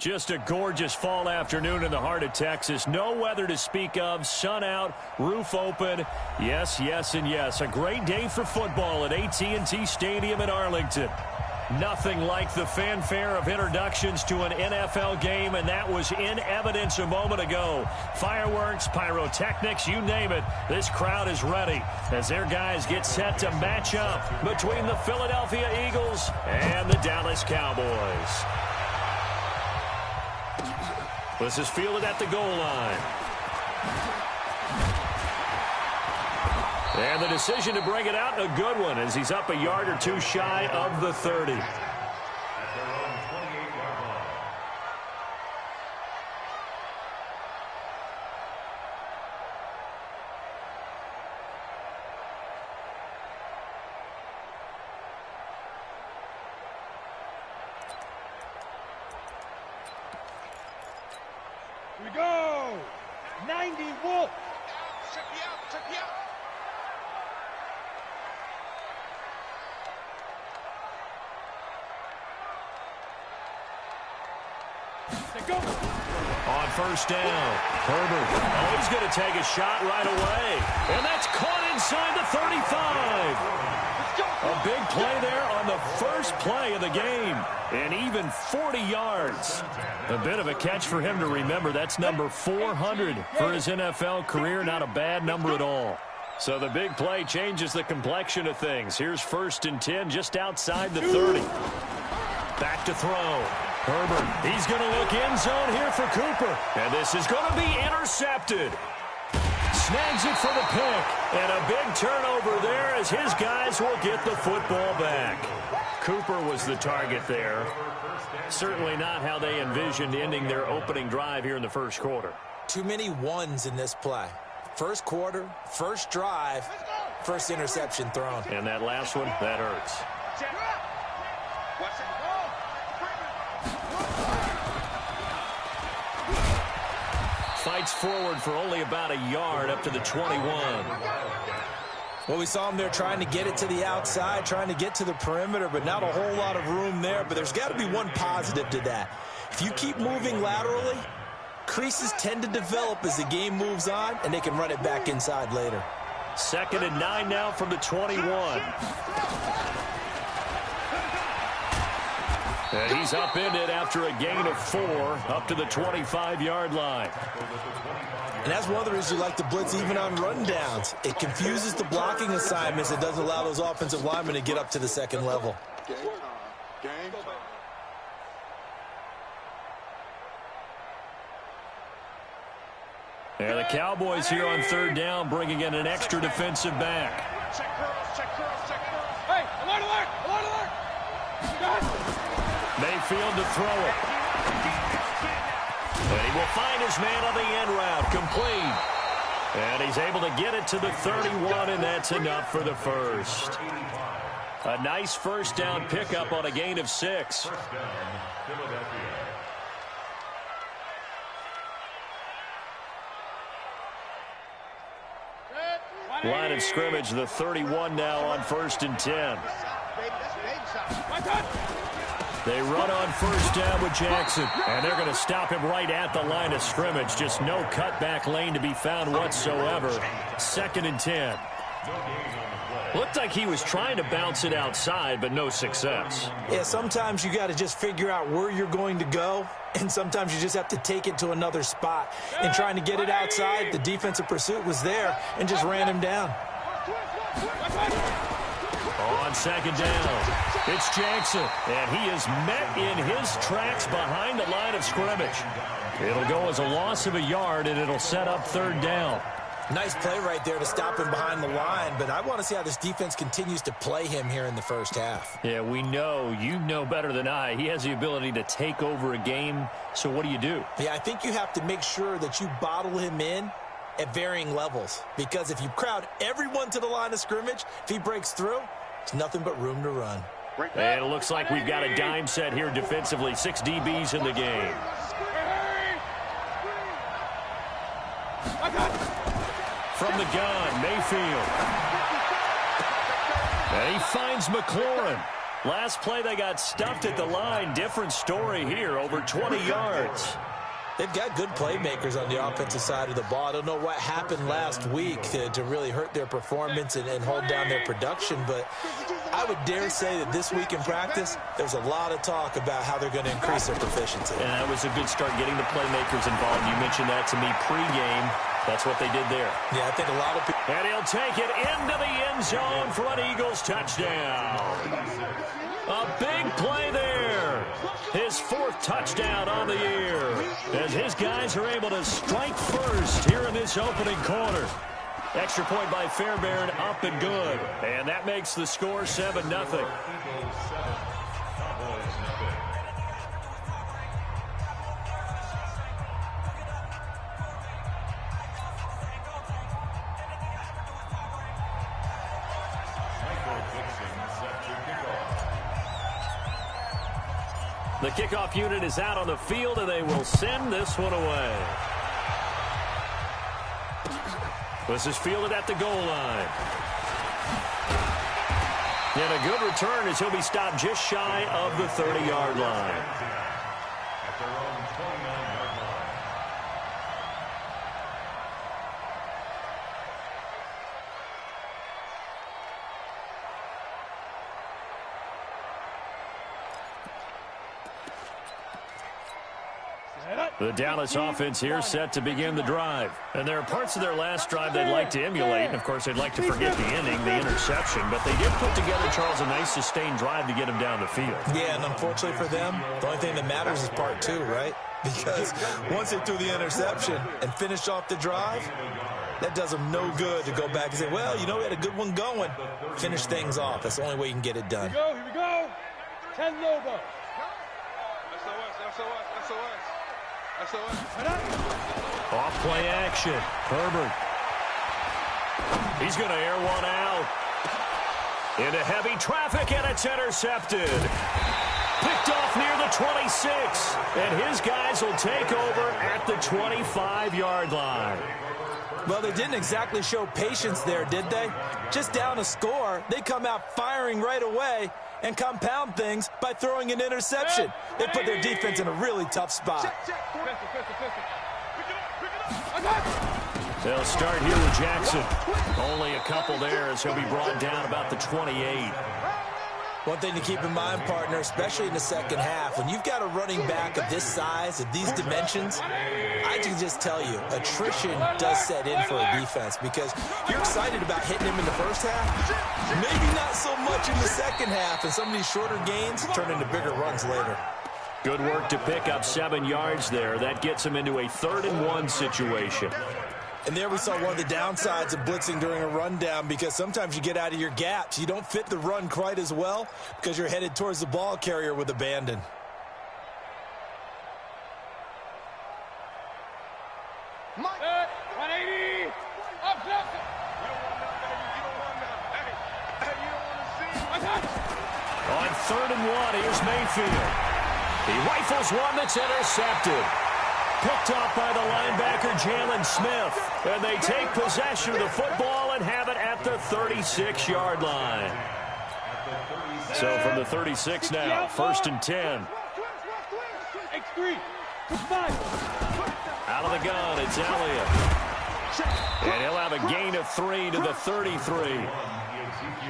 A: Just a gorgeous fall afternoon in the heart of Texas. No weather to speak of. Sun out, roof open. Yes, yes, and yes. A great day for football at AT&T Stadium in Arlington. Nothing like the fanfare of introductions to an NFL game, and that was in evidence a moment ago. Fireworks, pyrotechnics, you name it. This crowd is ready as their guys get set to match up between the Philadelphia Eagles and the Dallas Cowboys. This is fielded at the goal line. And the decision to bring it out, a good one, as he's up a yard or two shy of the 30.
E: Here we go. 90 Wolf.
B: Check me out. Check me out.
E: Go.
A: On first down, Herbert. Oh, he's going to take a shot right away. And that's caught inside the 35. A big play there on the first play of the game. And even 40 yards. A bit of a catch for him to remember. That's number 400 for his NFL career. Not a bad number at all. So the big play changes the complexion of things. Here's 1st and 10 just outside the 30. Back to throw. Herbert, he's going to look end zone here for Cooper. And this is going to be intercepted. Snags it for the pick. And a big turnover there as his guys will get the football back. Cooper was the target there. Certainly not how they envisioned ending their opening drive here in the first quarter.
C: Too many ones in this play. First quarter, first drive, first interception thrown.
A: And that last one, that hurts. Fights forward for only about a yard up to the 21.
C: Well, we saw him there trying to get it to the outside, trying to get to the perimeter, but not a whole lot of room there. But there's got to be one positive to that. If you keep moving laterally, creases tend to develop as the game moves on, and they can run it back inside later.
A: 2nd and 9 now from the 21. And he's upended after a gain of 4 up to the 25-yard line.
C: And that's one of the reasons you like to blitz even on rundowns. It confuses the blocking assignments. It doesn't allow those offensive linemen to get up to the second level.
B: Game time.
A: And the Cowboys here on 3rd down, bringing in an extra defensive back.
B: Check curls, check curls, check curls.
E: Hey, alert, alert, alert, alert.
A: Mayfield to throw it. And he will find his man on the end route, complete. And he's able to get it to the 31, and that's enough for the first. A nice first down pickup on a gain of 6.
D: First down, Philadelphia.
A: Line of scrimmage, the 31 now on 1st and 10. They run on first down with Jackson, and they're going to stop him right at the line of scrimmage. Just no cutback lane to be found whatsoever. 2nd and 10. Looked like he was trying to bounce it outside, but no success.
C: Yeah, sometimes you got to just figure out where you're going to go, and sometimes you just have to take it to another spot. And trying to get it outside, the defensive pursuit was there and just ran him down.
A: On 2nd down, it's Jackson, and he is met in his tracks behind the line of scrimmage. It'll go as a loss of a yard, and it'll set up 3rd down.
C: Nice play right there to stop him behind the line, but I want to see how this defense continues to play him here in the first half.
A: Yeah, we know, you know better than I, he has the ability to take over a game, so what do you do?
C: Yeah, I think you have to make sure that you bottle him in at varying levels, because if you crowd everyone to the line of scrimmage, if he breaks through, it's nothing but room to run.
A: And it looks like we've got a dime set here defensively, 6 DBs in the game. From the gun, Mayfield. And he finds McLaurin. Last play, they got stuffed at the line. Different story here, over 20 yards.
C: They've got good playmakers on the offensive side of the ball. I don't know what happened last week to really hurt their performance and hold down their production, but I would dare say that this week in practice, there's a lot of talk about how they're going to increase their proficiency.
A: And that was a good start, getting the playmakers involved. You mentioned that to me pregame. That's what they did there.
C: Yeah, I think a lot of people...
A: And he'll take it into the end zone for an Eagles touchdown. A big play there. His 4th touchdown on the year, as his guys are able to strike first here in this opening quarter. Extra point by Fairbairn, up and good. And that makes the score 7-0. The kickoff unit is out on the field, and they will send this one away. This is fielded at the goal line. And a good return as he'll be stopped just shy of the 30-yard line.
D: At their own 29-yard line.
A: The Dallas offense here set to begin the drive. And there are parts of their last drive they'd like to emulate. And, of course, they'd like to forget the inning, the interception. But they did put together, Charles, a nice sustained drive to get him down the field.
C: Yeah, and unfortunately for them, the only thing that matters is part 2, right? Because once they threw the interception and finished off the drive, that does them no good to go back and say, well, you know, we had a good one going. Finish things off. That's the only way you can get it done.
E: Here we go. 10 Lobo.
A: Off play action. Herbert. He's going to air one out. Into heavy traffic, and it's intercepted. Picked off near the 26. And his guys will take over at the 25-yard line.
C: Well, they didn't exactly show patience there, did they? Just down a score, they come out firing right away and compound things by throwing an interception. They put their defense in a really tough spot.
A: They'll start here with Jackson. Only a couple there as he'll be brought down about the 28.
C: One thing to keep in mind, partner, especially in the second half, when you've got a running back of this size, of these dimensions, I can just tell you, attrition does set in for a defense because you're excited about hitting him in the first half, maybe not so much in the second half, and some of these shorter gains turn into bigger runs later.
A: Good work to pick up 7 yards there. That gets him into a 3rd-and-1 situation.
C: And there we saw one of the downsides of blitzing during a rundown because sometimes you get out of your gaps. You don't fit the run quite as well because you're headed towards the ball carrier with abandon.
E: Mike. 180. Up,
A: On 3rd-and-1, here's Mayfield. He rifles one that's intercepted. Picked off by the linebacker, Jalen Smith. And they take possession of the football and have it at the 36-yard line. So from the 36 now, 1st and 10. Out of the gun, it's Elliott. And he'll have a gain of 3 to the 33.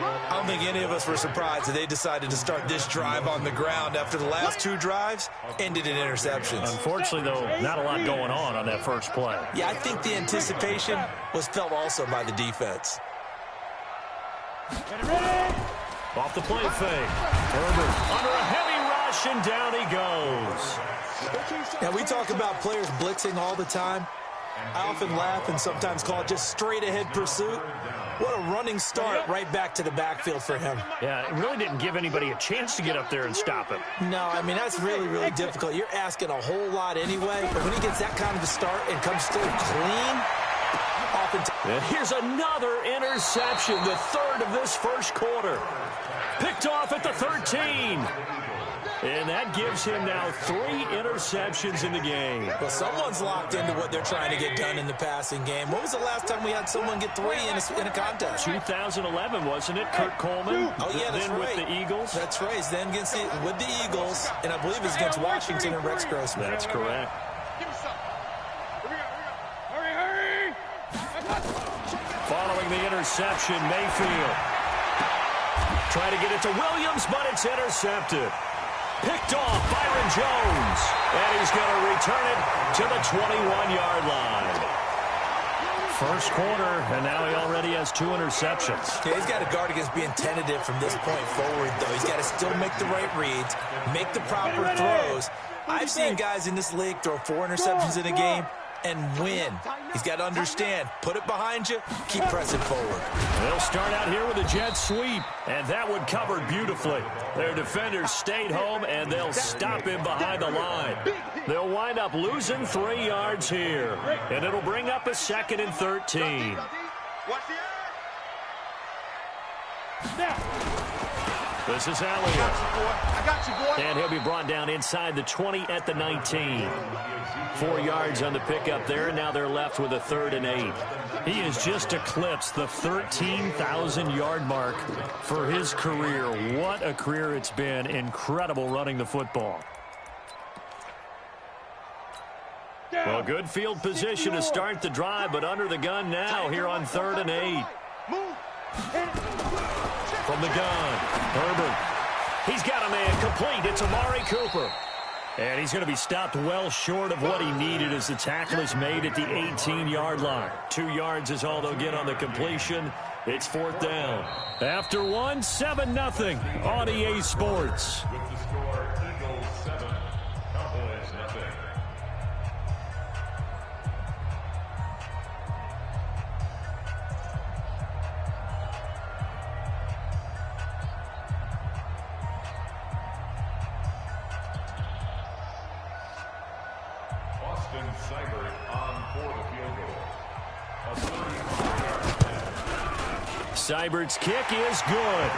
C: I don't think any of us were surprised that they decided to start this drive on the ground after the last 2 drives ended in interceptions.
A: Unfortunately, though, not a lot going on that first play.
C: Yeah, I think the anticipation was felt also by the defense.
A: Off the play fake. Herbert under a heavy rush, and down he goes.
C: Now, we talk about players blitzing all the time. I often laugh and sometimes call it just straight-ahead pursuit. What a running start right back to the backfield for him.
A: Yeah, it really didn't give anybody a chance to get up there and stop him.
C: No, I mean, that's really, really difficult. You're asking a whole lot anyway, but when he gets that kind of a start and comes through clean,
A: and here's another interception, the 3rd of this first quarter. Picked off at the 13. And that gives him now 3 interceptions in the game.
C: Well, someone's locked into what they're trying to get done in the passing game. When was the last time we had someone get 3 in a contest?
A: 2011, wasn't it? Kurt Coleman.
C: Oh, yeah, that's
A: then
C: right.
A: with the Eagles.
C: That's right. Then with the Eagles, and I believe it's against Washington and Rex Grossman.
A: That's correct.
E: Hurry!
A: Following the interception, Mayfield. Trying to get it to Williams, but it's intercepted. Picked off Byron Jones. And he's going to return it to the 21-yard line. First quarter, and now he already has 2 interceptions.
C: Yeah, he's got to guard against being tentative from this point forward, though. He's got to still make the right reads, make the proper throws. I've seen guys in this league throw 4 interceptions in a game and win. He's got to understand, put it behind you, keep pressing forward.
A: They'll start out here with a jet sweep, and that one covered beautifully. Their defenders stayed home, and they'll stop him behind the line. They'll wind up losing 3 yards here, and it'll bring up a 2nd and 13. This is Elliott.
B: I got you, boy.
A: And he'll be brought down inside the 20 at the 19. 4 yards on the pickup there, and now they're left with a 3rd and 8. He has just eclipsed the 13,000-yard mark for his career. What a career it's been. Incredible running the football. Well, good field position to start the drive, but under the gun now here on 3rd and 8. From the gun, Herbert. He's got a man complete. It's Amari Cooper. And he's going to be stopped well short of what he needed as the tackle is made at the 18-yard line. 2 yards is all they'll get on the completion. It's 4th down. After 1, 7-0 on EA Sports.
D: With the score, Eagles 7, Cowboys nothing. Seibert on for the field goal. A 35-yard attempt.
A: Seibert's kick is good.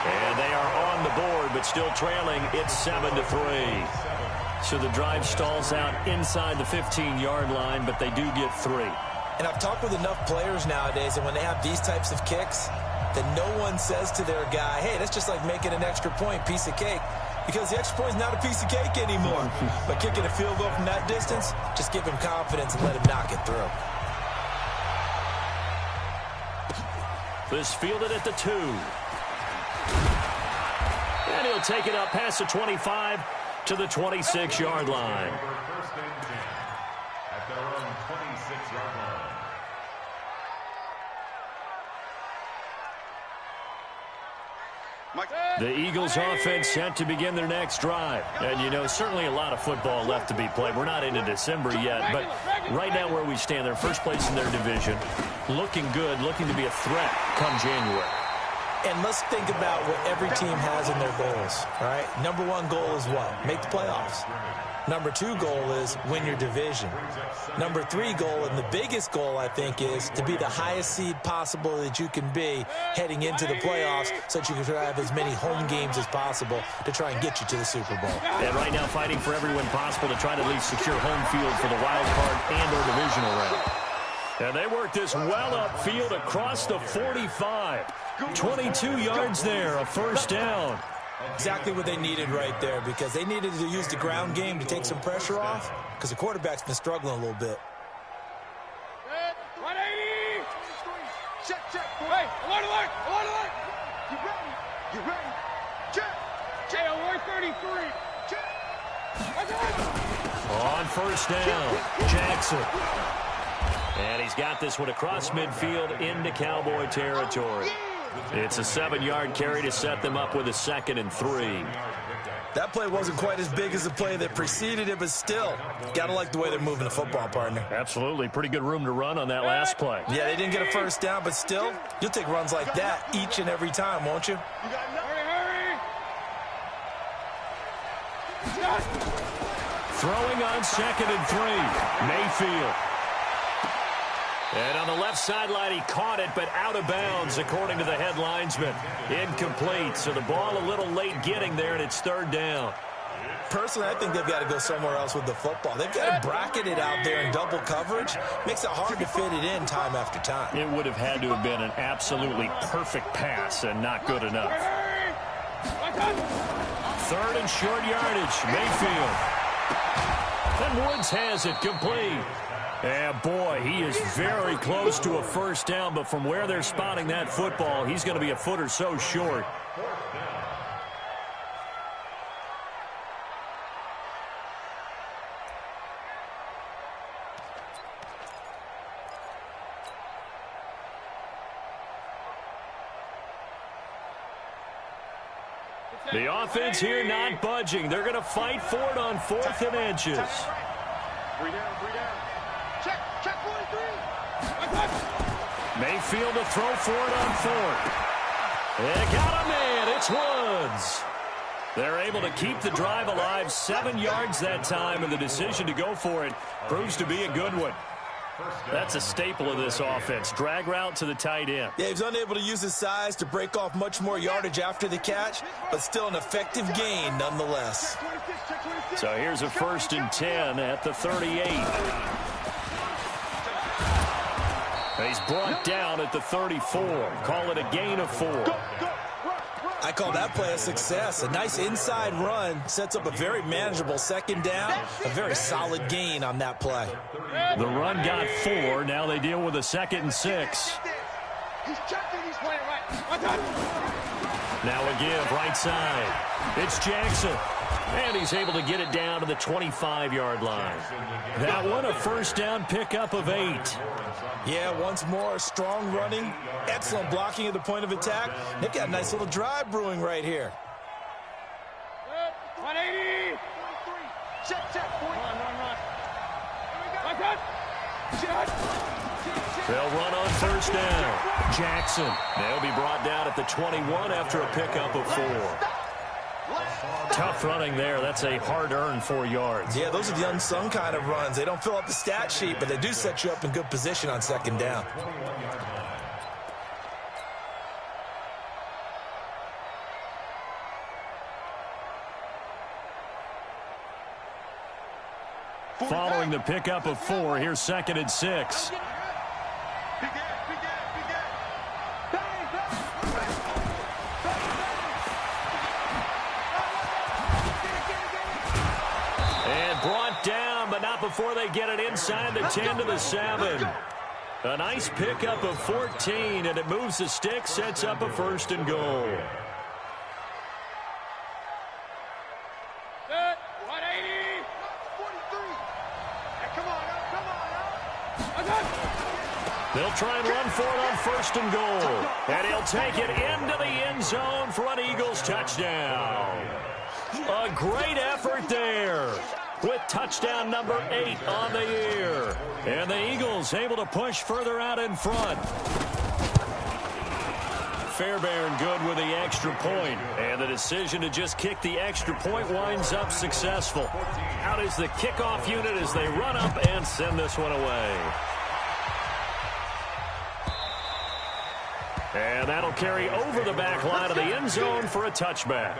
A: And they are on the board, but still trailing. It's 7-3. So the drive stalls out inside the 15-yard line, but they do get 3.
C: And I've talked with enough players nowadays, and when they have these types of kicks, that no one says to their guy, hey, that's just like making an extra point, piece of cake. Because the extra point is not a piece of cake anymore. But kicking a field goal from that distance, just give him confidence and let him knock it through.
A: This fielded at the 2. And he'll take it up past the 25 to the 26-yard line.
D: First and 10 at their own 26-yard line.
A: The Eagles offense set to begin their next drive. And, you know, certainly a lot of football left to be played. We're not into December yet, but right now where we stand, they're first place in their division. Looking good, looking to be a threat come January.
C: And let's think about what every team has in their goals, all right? Number 1 goal is what? Make the playoffs. Number 2 goal is win your division. Number 3 goal, and the biggest goal, I think, is to be the highest seed possible that you can be heading into the playoffs so that you can have as many home games as possible to try and get you to the Super Bowl.
A: And right now fighting for every win possible to try to at least secure home field for the wild card and or divisional round. And they work this well upfield across the 45. 22 yards there, a first down.
C: Exactly what they needed right there, because they needed to use the ground game to take some pressure off, because the quarterback's been struggling a little bit.
E: 180!
B: Check,
E: Hey, alert!
B: You ready? Check.
E: Hey, alert 33!
A: On first down, Jackson. And he's got this one across midfield into Cowboy territory. It's a 7-yard carry to set them up with a 2nd and 3.
C: That play wasn't quite as big as the play that preceded it, but still, got to like the way they're moving the football, partner.
A: Absolutely. Pretty good room to run on that last play.
C: Yeah, they didn't get a first down, but still, you'll take runs like that each and every time, won't you?
E: Hurry!
A: Throwing on 2nd and 3. Mayfield. And on the left sideline, he caught it, but out of bounds, according to the head linesman. Incomplete, so the ball a little late getting there, and it's 3rd down.
C: Personally, I think they've got to go somewhere else with the football. They've got to bracket it out there in double coverage. Makes it hard to fit it in time after time.
A: It would have had to have been an absolutely perfect pass and not good enough. 3rd and short yardage. Mayfield. And Woods has it complete. And boy, he is very close to a first down, but from where they're spotting that football, he's going to be a foot or so short. The offense here not budging. They're going to fight for it on 4th and inches.
B: 3 down, 3 down. Check 43.
A: Mayfield to throw for it on 4th. They got a man. It's Woods. They're able to keep the drive alive. 7 yards that time, and the decision to go for it proves to be a good one. That's a staple of this offense. Drag route to the tight end.
C: Yeah, he's unable to use his size to break off much more yardage after the catch, but still an effective gain nonetheless.
A: So here's a 1st and 10 at the 38. He's brought down at the 34. Call it a gain of 4.
C: I call that play a success. A nice inside run sets up a very manageable 2nd down. A very solid gain on that play.
A: The run got 4. Now they deal with a 2nd and 6.
B: He's checking. He's playing right.
A: Now a give right side. It's Jackson. And he's able to get it down to the 25-yard line. That one, a 1st down pickup of 8.
C: Yeah, once more, strong running, excellent blocking at the point of attack. They've got a nice little drive brewing right here.
E: 180.
B: Check.
A: They'll run on 1st down. Jackson. They'll be brought down at the 21 after a pickup of 4. Tough running there. That's a hard-earned 4 yards.
C: Yeah, those are the unsung kind of runs. They don't fill up the stat sheet, but they do set you up in good position on 2nd down.
A: Following the pickup of 4, here's 2nd and 6. And brought down, but not before they get it inside the 10 to the 7. A nice pickup of 14, and it moves the stick, sets up a 1st and goal. They'll try and run for it on 1st and goal. And he'll take it into the end zone for an Eagles touchdown. A great effort there with touchdown number 8 on the year. And the Eagles able to push further out in front. Fairbairn good with the extra point. And the decision to just kick the extra point winds up successful. Out is the kickoff unit as they run up and send this one away. And that'll carry over the back line of the end zone for a touchback.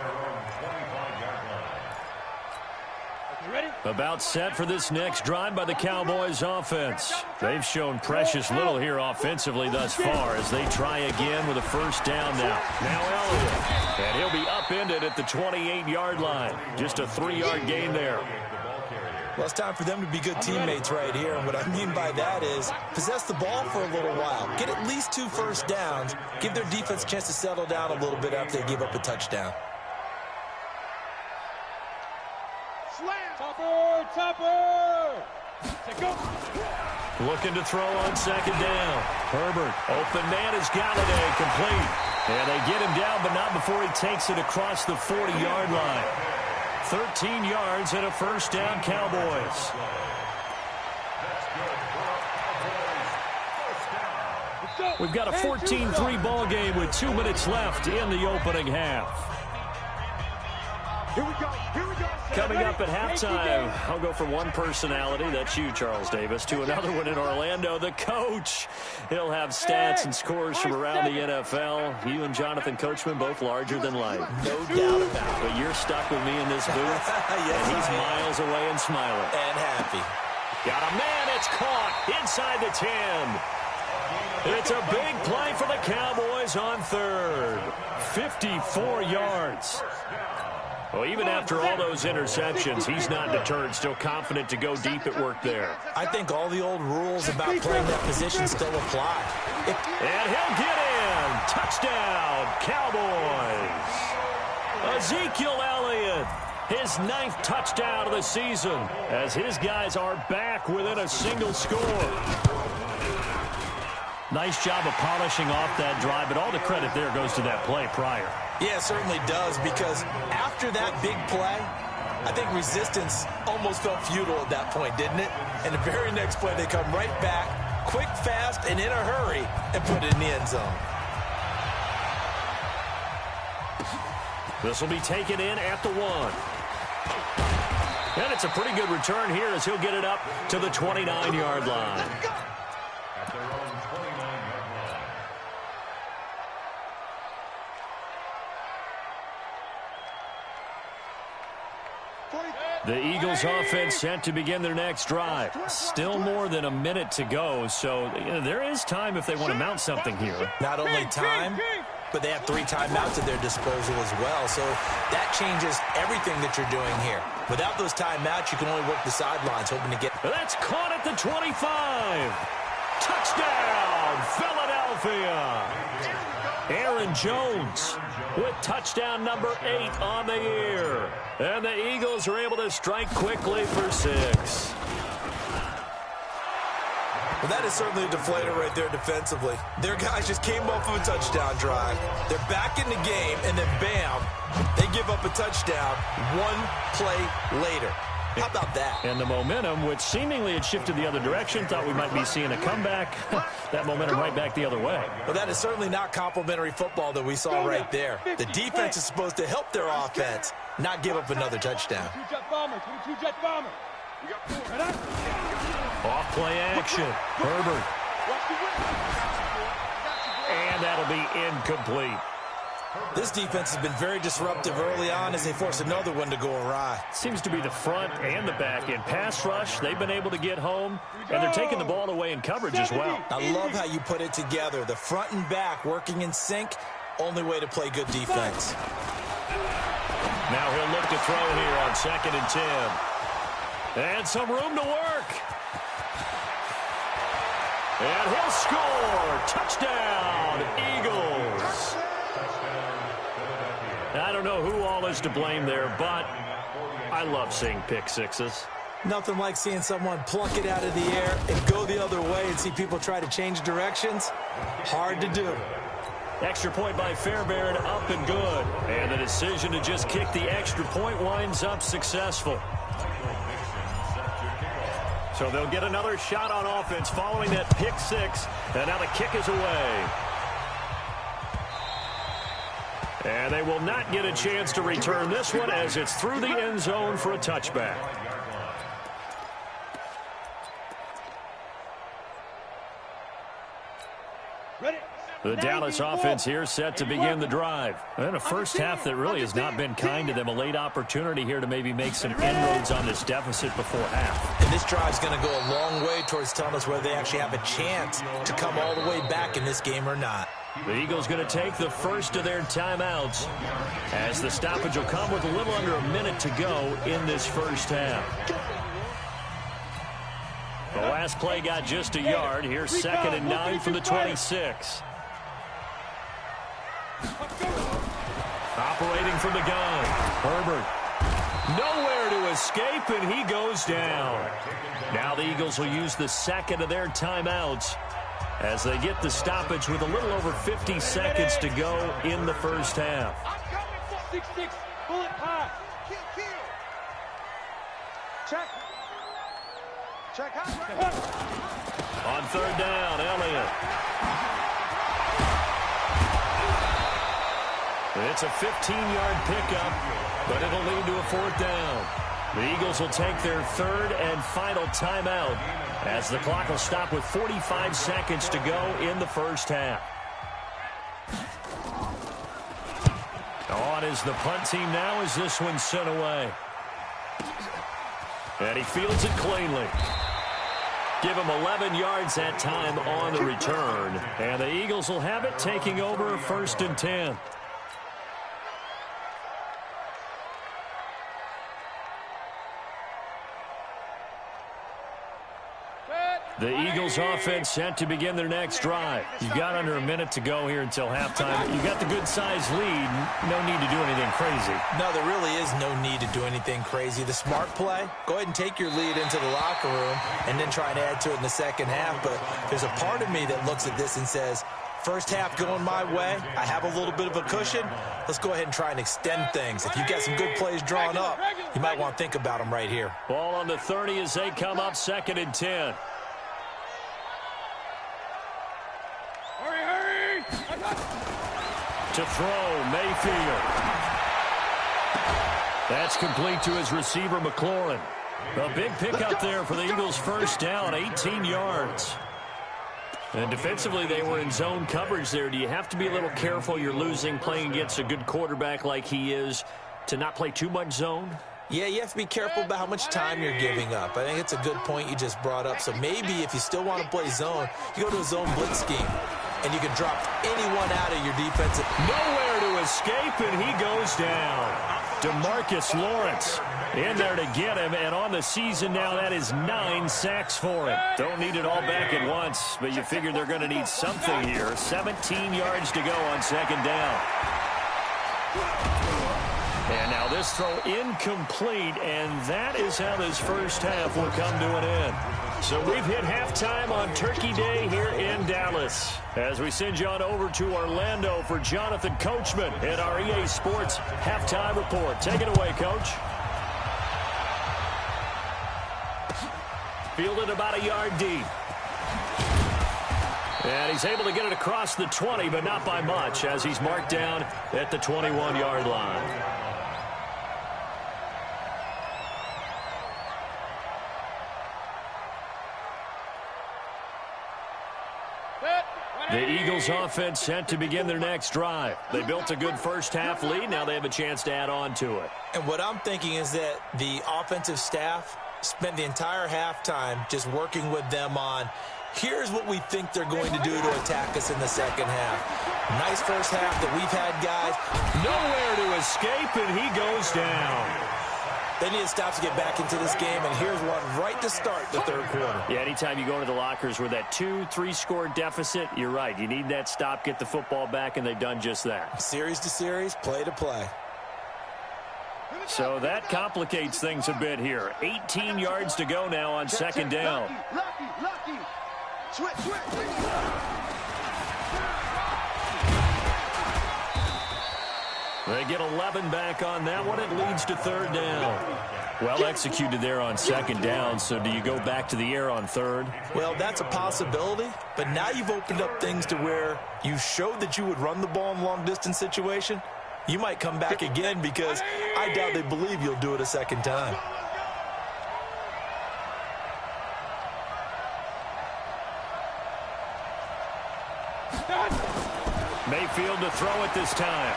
A: About set for this next drive by the Cowboys offense. They've shown precious little here offensively thus far as they try again with a 1st down now. Now Elliott. And he'll be upended at the 28-yard line. Just a 3-yard gain there.
C: Well, it's time for them to be good teammates right here. And what I mean by that is possess the ball for a little while. Get at least 2 first downs. Give their defense a chance to settle down a little bit after they give up a touchdown.
E: Topper! Go!
A: Looking to throw on 2nd down. Herbert. Open man is Galladay, complete. And they get him down, but not before he takes it across the 40-yard line. 13 yards and a 1st down, Cowboys. We've got a 14-3 ball game with 2 minutes left in the opening half.
E: Here we go. Here we go.
A: Coming up at halftime, I'll go from one personality, that's you, Charles Davis, to another one in Orlando, the coach. He'll have stats and scores from around the NFL. You and Jonathan Coachman both larger than life.
C: No doubt about it.
A: But you're stuck with me in this booth,
C: Yes,
A: and he's miles away and smiling.
C: And happy.
A: Got a man, it's caught inside the 10. It's a big play for the Cowboys on third. 54 yards. Well, even after all those interceptions, he's not deterred, still confident to go deep at work there.
C: I think all the old rules about playing that position still apply.
A: And he'll get in. Touchdown, Cowboys. Ezekiel Elliott, his 9th touchdown of the season, as his guys are back within a single score. Nice job of polishing off that drive, but all the credit there goes to that play prior.
C: Yeah, it certainly does, because after that big play, I think resistance almost felt futile at that point, didn't it? And the very next play, they come right back, quick, fast, and in a hurry, and put it in the end zone.
A: This will be taken in at the 1. And it's a pretty good return here as he'll get it up to the 29-yard line.
D: At their own 29-yard line.
A: The Eagles offense set to begin their next drive. Still more than a minute to go, so there is time if they want to mount something here.
C: Not only time, but they have 3 timeouts at their disposal as well, so that changes everything that you're doing here. Without those timeouts, you can only work the sidelines, hoping to get...
A: That's caught at the 25. Touchdown, Philadelphia. Aaron Jones with touchdown number 8 on the year. And the Eagles are able to strike quickly for 6.
C: Well, that is certainly a deflator right there defensively. Their guys just came off of a touchdown drive. They're back in the game, and then bam, they give up a touchdown 1 play later. How about that?
A: And the momentum, which seemingly had shifted the other direction, thought we might be seeing a comeback. That momentum right back the other way.
C: Well, that is certainly not complimentary football that we saw right there. The defense is supposed to help their offense, not give up another touchdown.
A: Off play action. Herbert. And that'll be incomplete.
C: This defense has been very disruptive early on as they force another one to go awry.
A: Seems to be the front and the back. In pass rush, they've been able to get home, and they're taking the ball away in coverage as well.
C: I love how you put it together. The front and back working in sync, only way to play good defense.
A: Now he'll look to throw here on 2nd and 10. And some room to work. And he'll score. Touchdown, Eagles. I don't know who all is to blame there, but I love seeing pick sixes.
C: Nothing like seeing someone pluck it out of the air and go the other way and see people try to change directions. Hard to do.
A: Extra point by Fairbairn, up and good. And the decision to just kick the extra point winds up successful. So they'll get another shot on offense following that pick six. And now the kick is away. And they will not get a chance to return this one as it's through the end zone for a touchback. The Dallas offense here set to begin the drive. And a first half that really has not been kind to them. A late opportunity here to maybe make some inroads on this deficit before half.
C: And this drive's going to go a long way towards telling us whether they actually have a chance to come all the way back in this game or not.
A: The Eagles going to take the first of their timeouts as the stoppage will come with a little under a minute to go in this first half. The last play got just a yard. Here's 2nd and 9 from the 26. Operating from the gun. Herbert. Nowhere to escape, and he goes down. Now the Eagles will use the second of their timeouts as they get the stoppage with a little over 50 seconds to go in the first half.
E: 6-6, bullet pass. Check. Check out.
A: On 3rd down, Elliott. It's a 15-yard pickup, but it'll lead to a 4th down. The Eagles will take their 3rd and final timeout as the clock will stop with 45 seconds to go in the first half. On is the punt team now as this one's sent away. And he fields it cleanly. Give him 11 yards that time on the return. And the Eagles will have it, taking over 1st and 10. The Eagles offense set to begin their next drive. You've got under a minute to go here until halftime. You've got the good-sized lead. No need to do anything crazy.
C: No, there really is no need to do anything crazy. The smart play, go ahead and take your lead into the locker room and then try and add to it in the second half. But there's a part of me that looks at this and says, first half going my way, I have a little bit of a cushion. Let's go ahead and try and extend things. If you've got some good plays drawn up, you might want to think about them right here.
A: Ball on the 30 as they come up 2nd and 10. To throw, Mayfield. That's complete to his receiver, McLaurin. A big pickup there for the Eagles' first down, 18 yards. And defensively, they were in zone coverage there. Do you have to be a little careful? You're losing, playing against a good quarterback like he is, to not play too much zone?
C: Yeah, you have to be careful about how much time you're giving up. I think it's a good point you just brought up. So maybe if you still want to play zone, you go to a zone blitz scheme, and you can drop anyone out of your defensive.
A: Nowhere to escape, and he goes down. DeMarcus Lawrence in there to get him, and on the season now, that is 9 sacks for him. Don't need it all back at once, but you figure they're going to need something here. 17 yards to go on 2nd down. And now this throw incomplete, and that is how this first half will come to an end. So we've hit halftime on Turkey Day here in Dallas. As we send you on over to Orlando for Jonathan Coachman at our EA Sports Halftime Report. Take it away, Coach. Fielded about a yard deep. And he's able to get it across the 20, but not by much, as he's marked down at the 21-yard line. The Eagles offense set to begin their next drive. They built a good first half lead. Now they have a chance to add on to it.
C: And what I'm thinking is that the offensive staff spent the entire halftime just working with them on, here's what we think they're going to do to attack us in the second half. Nice first half that we've had, guys.
A: Nowhere to escape, and he goes down.
C: They need to stop to get back into this game, and here's one right to start the 3rd quarter.
A: Yeah, anytime you go into the lockers with that 2-3 deficit, you're right. You need that stop, get the football back, and they've done just that.
C: Series to series, play to play.
A: So that complicates things a bit here. 18 yards to go now on 2nd down.
B: Lucky. Switch.
A: They get 11 back on that one. It leads to 3rd down. Well executed there on 2nd down. So do you go back to the air on 3rd?
C: Well, that's a possibility. But now you've opened up things to where you showed that you would run the ball in long-distance situation. You might come back again because I doubt they believe you'll do it a second time.
A: Mayfield to throw it this time.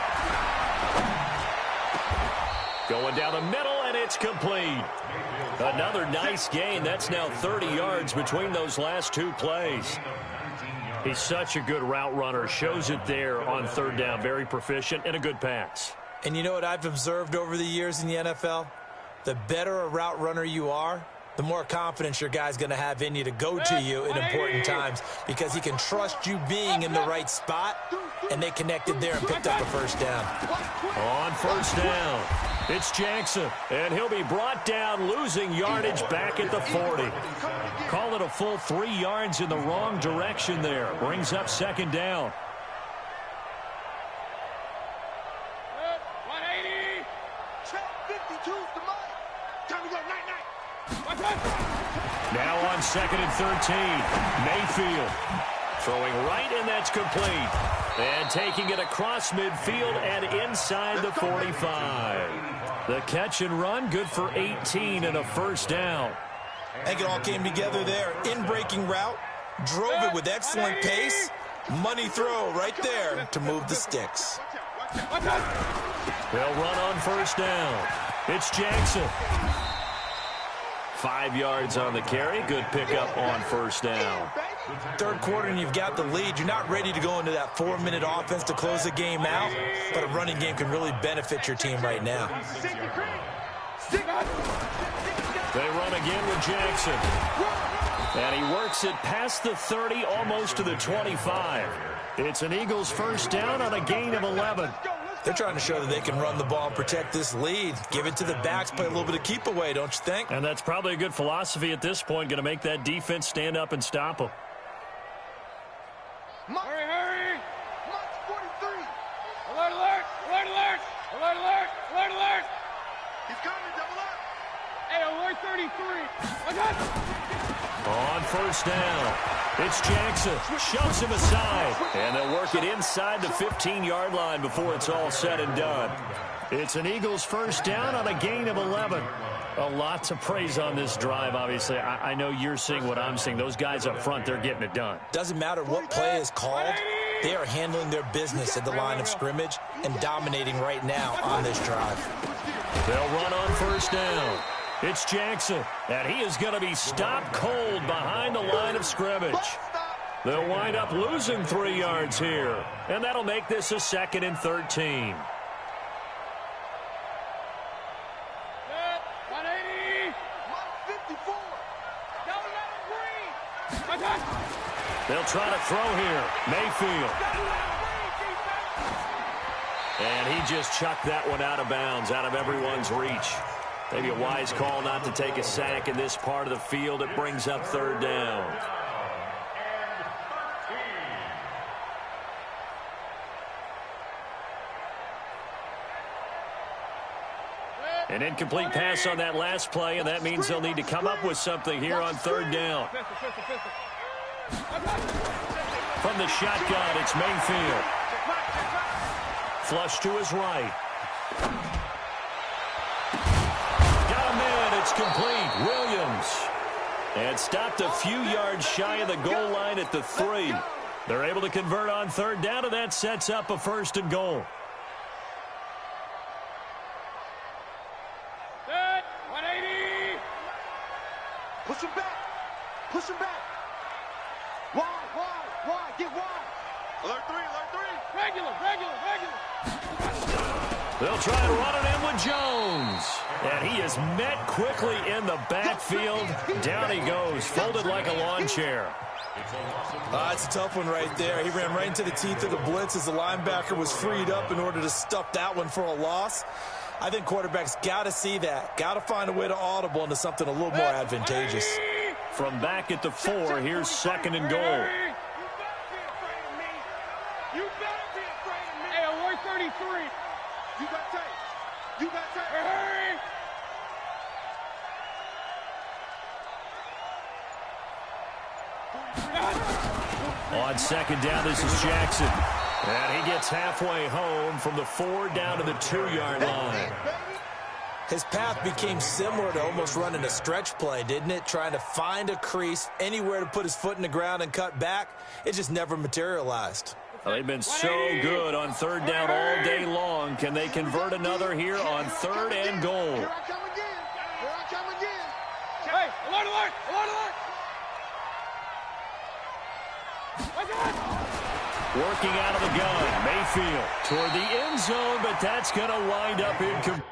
A: Going down the middle, and it's complete. Another nice gain. That's now 30 yards between those last 2 plays. He's such a good route runner. Shows it there on 3rd down. Very proficient and a good pass.
C: And you know what I've observed over the years in the NFL? The better a route runner you are, the more confidence your guy's going to have in you to go to you in important times because he can trust you being in the right spot, and they connected there and picked up a first down.
A: On 1st down, it's Jackson, and he'll be brought down, losing yardage back at the 40. Call it a full 3 yards in the wrong direction there. Brings up 2nd down.
B: 180. Check 52's the mark. Time to go, night.
A: Now on 2nd and 13, Mayfield throwing right, and that's complete. And taking it across midfield and inside the 45. The catch and run, good for 18 and a first down.
C: I think it all came together there. In-breaking route, drove it with excellent pace. Money throw right there to move the sticks.
A: They'll run on first down. It's Jackson. 5 yards on the carry. Good pickup on first down.
C: Third quarter and you've got the lead. You're not ready to go into that 4-minute offense to close the game out, but a running game can really benefit your team right now.
A: They run again with Jackson. And he works it past the 30, almost to the 25. It's an Eagles first down on a gain of 11.
C: They're trying to show that they can run the ball and protect this lead. Give it to the backs, play a little bit of keep away, don't you think?
A: And that's probably a good philosophy at this point, going to make that defense stand up and stop them.
E: Hurry, hurry!
B: March 43.
E: Alert, alert! Alert, alert! Alert, alert! Alert, alert!
B: He's coming, double up.
E: Hey, alert 33! Look out!
A: On first down, it's Jackson. Shoves him aside. And they'll work it inside the 15-yard line before it's all said and done. It's an Eagles first down on a gain of 11. A lot to praise on this drive, obviously. I know you're seeing what I'm seeing. Those guys up front, they're getting it done.
C: Doesn't matter what play is called. They are handling their business at the line of scrimmage and dominating right now on this drive.
A: They'll run on first down. It's Jackson, and he is going to be stopped cold behind the line of scrimmage. They'll wind up losing 3 yards here, and that'll make this a 2nd and 13.
E: 180!
B: 54.
E: Don't let him breathe!
A: They'll try to throw here. Mayfield. And he just chucked that one out of bounds, out of everyone's reach. Maybe a wise call not to take a sack in this part of the field. It brings up third down. An incomplete pass on that last play, and that means they'll need to come up with something here on third down. From the shotgun, it's Mayfield. Flush to his right. It's complete. Williams. And stopped a few yards shy of the goal line at the 3. They're able to convert on third down, and that sets up a 1st and goal.
E: Set! 180!
B: Push him back. Push him back. Wide. Get wide. Alert 3, alert 3.
E: Regular!
A: They'll try to run it in with Jones. And he is met quickly in the backfield. Down he goes, folded like a lawn chair.
C: It's a tough one right there. He ran right into the teeth of the blitz as the linebacker was freed up in order to stuff that one for a loss. I think quarterbacks got to see that. Got to find a way to audible into something a little more advantageous.
A: From back at the 4, here's 2nd and goal.
E: You better be afraid of me! Hey, alert 33!
B: You got tape. You got tape.
E: Hurry!
A: On 2nd down, this is Jackson. And he gets halfway home from the 4 down to the 2-yard line.
C: His path became similar to almost running a stretch play, didn't it? Trying to find a crease, anywhere to put his foot in the ground and cut back. It just never materialized.
A: Well, they've been so good on third down all day long. Can they convert another here on 3rd and goal?
B: Here I come again. Here I come again.
E: Hey, alert, alert! Alert, alert!
A: Working out of the gun, Mayfield toward the end zone, but that's going to wind up incomplete.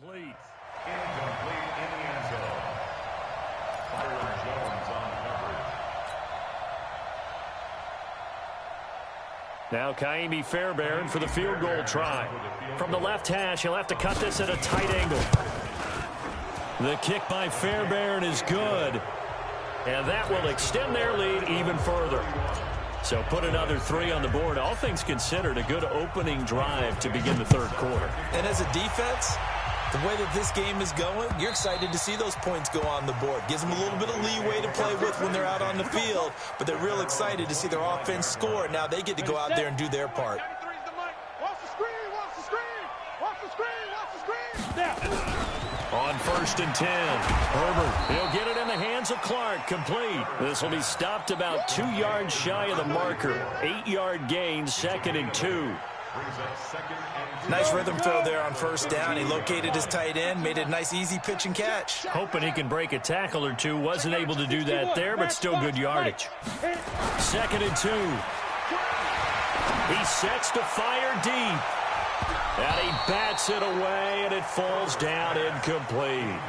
A: Complete.
D: Incomplete in the end zone. Byron Jones on coverage.
A: Now Kaimi Fairbairn for the field goal try. From the left hash, he'll have to cut this at a tight angle. The kick by Fairbairn is good. And that will extend their lead even further. So put another 3 on the board. All things considered, a good opening drive to begin the third quarter.
C: And as a defense, the way that this game is going, you're excited to see those points go on the board. Gives them a little bit of leeway to play with when they're out on the field, but they're real excited to see their offense score. Now they get to go out there and do their part.
A: On 1st and 10, Herbert, he'll get it in the hands of Clark, complete. This will be stopped about 2 yards shy of the marker. 8-yard gain, 2nd and 2.
C: Nice rhythm throw there on 1st down. He located his tight end, made it a nice easy pitch and catch.
A: Hoping he can break a tackle or two. Wasn't able to do that there, but still good yardage. 2nd and 2. He sets to fire deep. And he bats it away, and it falls down incomplete.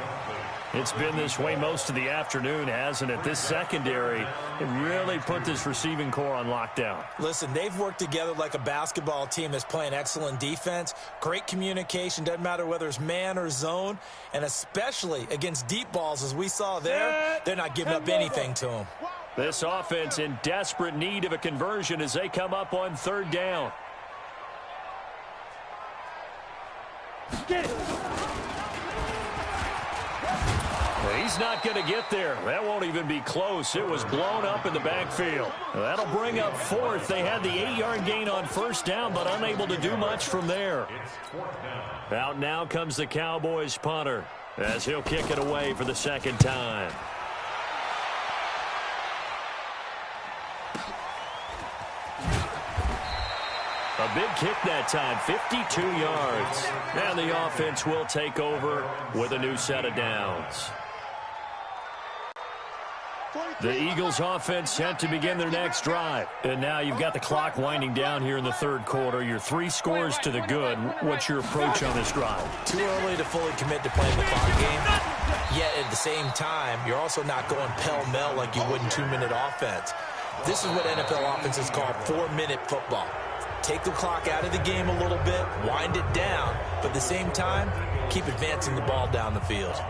A: It's been this way most of the afternoon, hasn't it? This secondary, it really put this receiving core on lockdown.
C: Listen, they've worked together like a basketball team that's playing excellent defense. Great communication, doesn't matter whether it's man or zone. And especially against deep balls, as we saw there, they're not giving up anything to them.
A: This offense in desperate need of a conversion as they come up on 3rd down.
E: Get it.
A: He's not going to get there. That won't even be close. It was blown up in the backfield. That'll bring up 4th. They had the 8-yard gain on 1st down, but unable to do much from there. Out now comes the Cowboys punter as he'll kick it away for the 2nd time. A big kick that time, 52 yards. And the offense will take over with a new set of downs. The Eagles offense set to begin their next drive. And now you've got the clock winding down here in the 3rd quarter. Your 3 scores to the good. What's your approach on this drive?
C: Too early to fully commit to playing the clock game. Yet at the same time, you're also not going pell-mell like you would in 2-minute offense. This is what NFL offenses call 4-minute football. Take the clock out of the game a little bit, wind it down, but at the same time, keep advancing the ball down the field.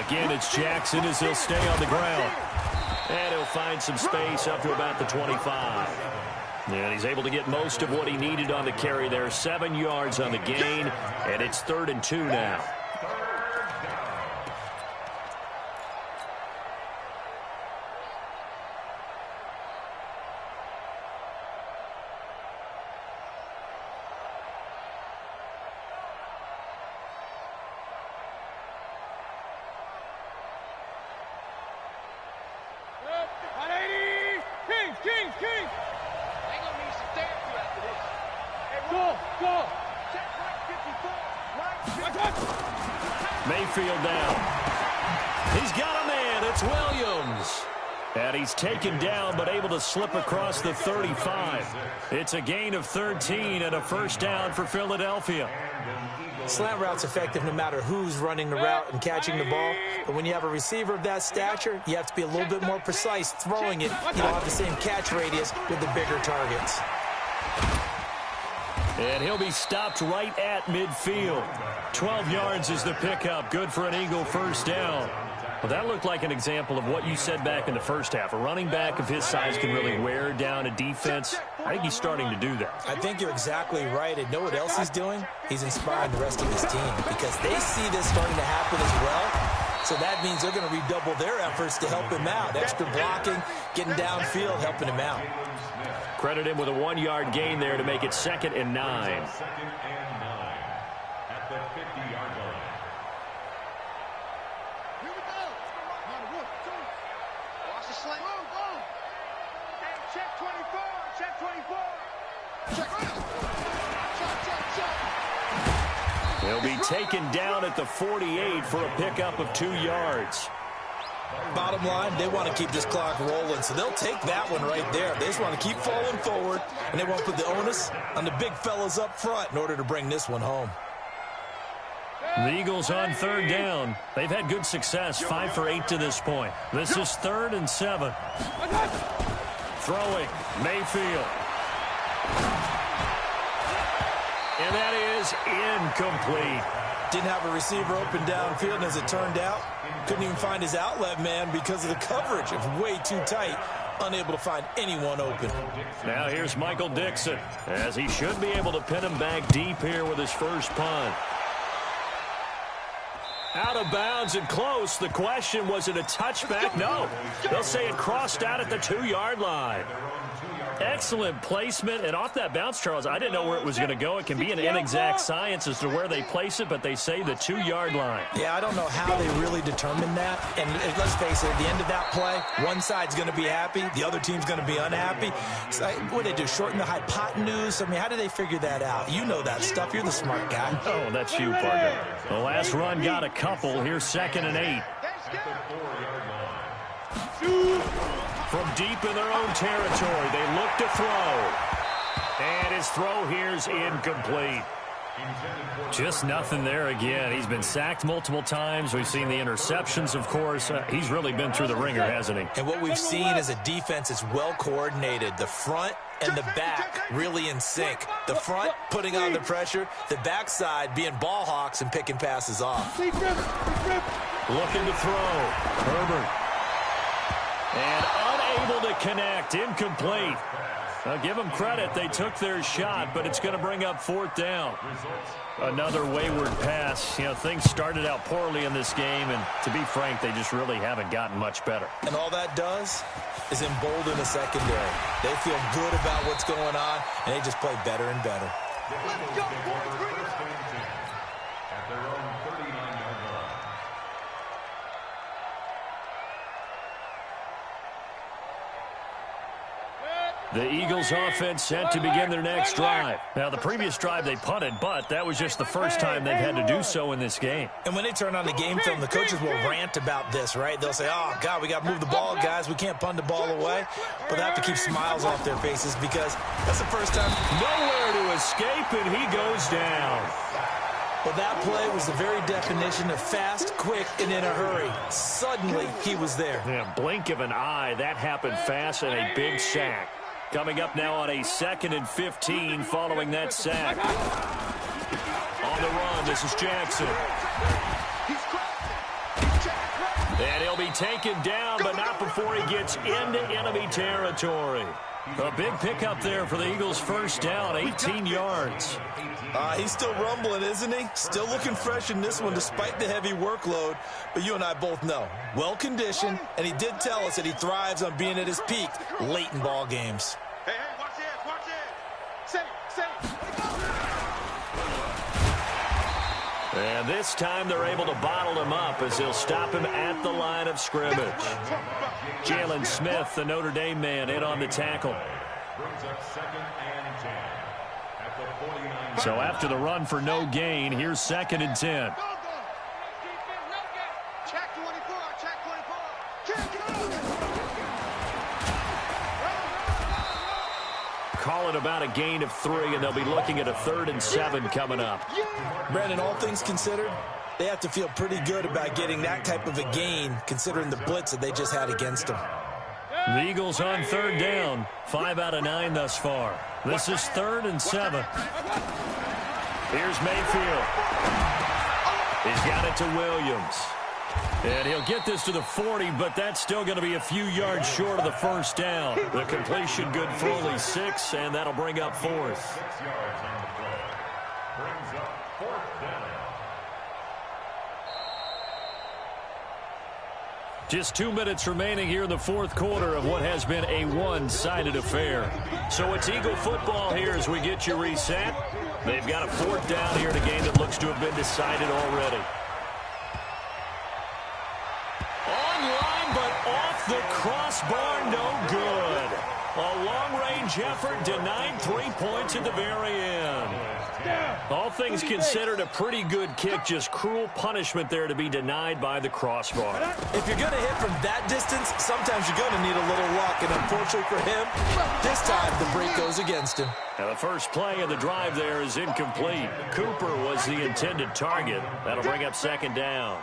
A: Again, it's Jackson as he'll stay on the ground. And he'll find some space up to about the 25. And he's able to get most of what he needed on the carry there. 7 yards on the gain, and it's 3rd and 2 now. Mayfield down. He's got a man. It's Williams. And he's taken down but able to slip across the 35. It's a gain of 13 and a 1st down for Philadelphia.
C: Slant route's effective no matter who's running the route and catching the ball. But when you have a receiver of that stature, you have to be a little bit more precise throwing it. You don't have the same catch radius with the bigger targets.
A: And he'll be stopped right at midfield. 12 yards is the pickup. Good for an Eagle 1st down. Well, that looked like an example of what you said back in the first half. A running back of his size can really wear down a defense. I think he's starting to do that.
C: I think you're exactly right. And know what else he's doing? He's inspiring the rest of his team because they see this starting to happen as well. So that means they're going to redouble their efforts to help him out. Extra blocking, getting downfield, helping him out.
A: Credit him with a 1-yard gain there to make it 2nd and 9.
D: 2nd and 9 at the 50-yard line.
B: slant. Boom. Hey, check 24. Check 24. Check.
A: He'll be taken down at the 48 for a pickup of 2 yards.
C: Bottom line, they want to keep this clock rolling, so they'll take that one right there. They just want to keep falling forward, and they want to put the onus on the big fellas up front in order to bring this one home.
A: The Eagles on 3rd down. They've had good success, 5 for 8 to this point. This is 3rd and 7. Throwing, Mayfield. And that is incomplete.
C: Didn't have a receiver open downfield, and as it turned out, couldn't even find his outlet man because of the coverage. It was way too tight, unable to find anyone open.
A: Now here's Michael Dixon, as he should be able to pin him back deep here with his first punt. Out of bounds and close. The question, was it a touchback? No. They'll say it crossed out at the 2-yard line. Excellent placement, and off that bounce, Charles, I didn't know where it was going to go. It can be an inexact science as to where they place it, but they say the 2-yard line.
C: Yeah, I don't know how they really determined that. And let's face it, at the end of that play, one side's going to be happy, the other team's going to be unhappy. So, what do they do, shorten the hypotenuse? I mean, how do they figure that out? You know that stuff. You're the smart guy.
A: Oh, that's you, partner. The last run got a couple. Here's 2nd and 8. From deep in their own territory, they look to throw. And his throw here's incomplete. Just nothing there again. He's been sacked multiple times. We've seen the interceptions, of course. He's really been through the ringer, hasn't he?
C: And what we've seen is a defense that's well coordinated. The front and the back really in sync. The front putting on the pressure, the backside being ball hawks and picking passes off.
A: Looking to throw. Herbert. And unable to connect. Incomplete. I'll give them credit. They took their shot, but it's going to bring up 4th down. Another wayward pass. You know, things started out poorly in this game, and to be frank, they just really haven't gotten much better.
C: And all that does is embolden the secondary. They feel good about what's going on, and they just play better and better.
B: Let's go, boys. Bring it up.
D: At their own 39-yard line.
A: The Eagles offense set to begin their next drive. Now, the previous drive they punted, but that was just the first time they've had to do so in this game.
C: And when they turn on the game film, the coaches will rant about this, right? They'll say, oh, God, we got to move the ball, guys. We can't punt the ball away. But they have to keep smiles off their faces because that's the first time.
A: Nowhere to escape, and he goes down.
C: Well, that play was the very definition of fast, quick, and in a hurry. Suddenly, he was there.
A: Yeah, blink of an eye. That happened fast and a big sack. Coming up now on a 2nd and 15 following that sack. On the run, this is Jackson. And he'll be taken down, but not before he gets into enemy territory. A big pickup there for the Eagles' first down, 18 yards.
C: He's still rumbling, isn't he? Still looking fresh in this one despite the heavy workload. But you and I both know, well-conditioned, and he did tell us that he thrives on being at his peak late in ball games.
B: Hey, watch this, watch this. Say.
A: And this time they're able to bottle him up as they'll stop him at the line of scrimmage. Jalen Smith, the Notre Dame man, in on the tackle.
D: Brings up 2nd and 10. At the 49.
A: So after the run for no gain, here's 2nd and 10.
B: Check 24, check 24.
A: Call it about a gain of 3, and they'll be looking at a 3rd and 7 coming up.
C: Brandon, all things considered, they have to feel pretty good about getting that type of a gain considering the blitz that they just had against them.
A: The Eagles on 3rd down, 5 out of 9 thus far. This is 3rd and 7. Here's Mayfield. He's got it to Williams. And he'll get this to the 40, but that's still going to be a few yards short of the first down. The completion good for only 6, and that'll bring up 4th.
D: 6 yards on the play. Brings up 4th down.
A: Just 2 minutes remaining here in the 4th quarter of what has been a one-sided affair. So it's Eagle football here as we get you reset. They've got a 4th down here in a game that looks to have been decided already. Online, but off The crossbar, no good. A long-range effort denied 3 points at the very end. All things considered, a pretty good kick. Just cruel punishment there to be denied by the crossbar.
C: If you're going to hit from that distance, sometimes you're going to need a little luck. And unfortunately for him, this time the break goes against him.
A: Now the first play of the drive there is incomplete. Cooper was the intended target. That'll bring up second down.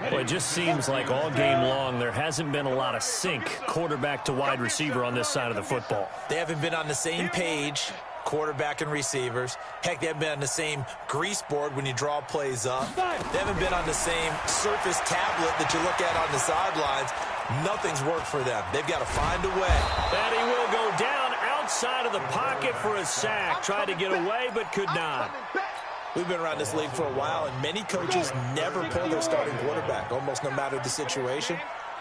A: Well, it just seems like all game long there hasn't been a lot of sync quarterback to wide receiver on this side of the football.
C: They haven't been on the same page, quarterback and receivers. Heck, they haven't been on the same grease board when you draw plays up. They haven't been on the same surface tablet that you look at on the sidelines. Nothing's worked for them. They've got to find a way.
A: And he will go down outside of the pocket for a sack. Tried to get away but could not.
C: We've been around this league for a while, and many coaches never pull their starting quarterback, almost no matter the situation.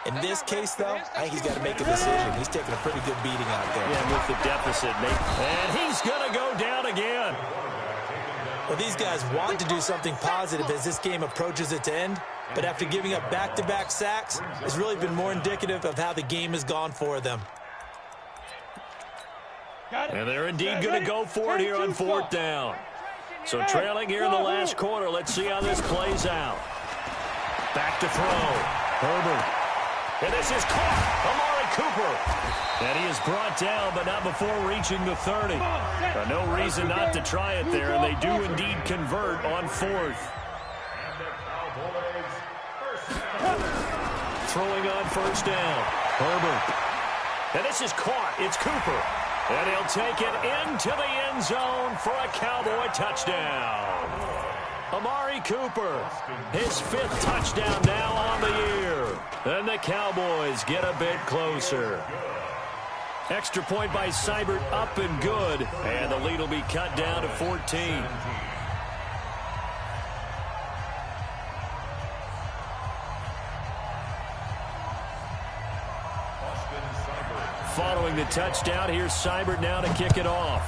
C: In this case, though, I think he's got to make a decision. He's taking a pretty good beating out there.
A: Yeah, with the deficit, Nate. And he's going to go down again.
C: Well, these guys want to do something positive as this game approaches its end, but after giving up back-to-back sacks, it's really been more indicative of how the game has gone for them.
A: And they're indeed going to go for it here on fourth down. So trailing here in the last quarter. Let's see how this plays out. Back to throw. Herbert. And this is caught. Amari Cooper. And he is brought down, but not before reaching the 30. No reason not to try it there, and they do indeed convert on fourth. Throwing on first down. Herbert. And this is caught. It's Cooper. And he'll take it into the end zone for a Cowboy touchdown. Amari Cooper, his 5th touchdown now on the year. And the Cowboys get a bit closer. Extra point by Seibert, up and good. And the lead will be cut down to 14. Following the touchdown, here's Seibert now to kick it off.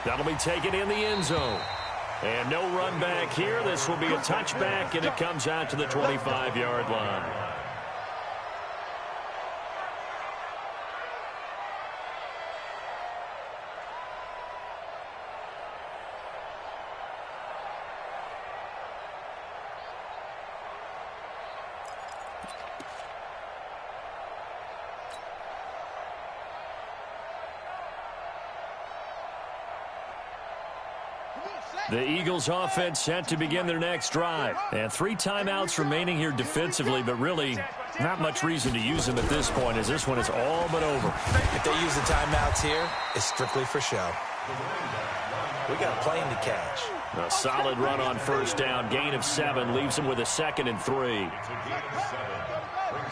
A: That'll be taken in the end zone. And no run back here. This will be a touchback, and it comes out to the 25-yard line. The Eagles offense set to begin their next drive. And 3 timeouts remaining here defensively, but really not much reason to use them at this point as this one is all but over.
C: If they use the timeouts here, it's strictly for show. We got a plane to catch.
A: A solid run on first down. Gain of 7 leaves him with a 2nd and 3.
D: Brings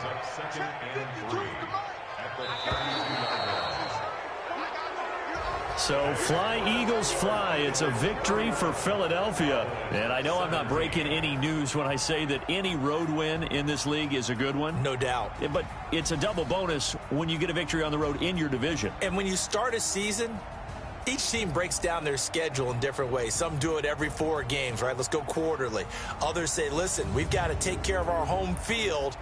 D: up 2nd and 3 at the 32-yard line.
A: So fly, Eagles, fly. It's a victory for Philadelphia. And I know I'm not breaking any news when I say that any road win in this league is a good one.
C: No doubt.
A: Yeah, but it's a double bonus when you get a victory on the road in your division.
C: And when you start a season, each team breaks down their schedule in different ways. Some do it every 4 games, right? Let's go quarterly. Others say, listen, we've got to take care of our home field.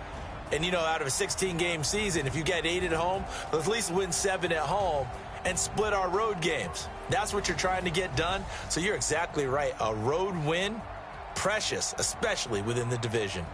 C: And, you know, out of a 16-game season, if you get 8 at home, let's at least win 7 at home and split our road games. That's what you're trying to get done. So you're exactly right. A road win, precious, especially within the division.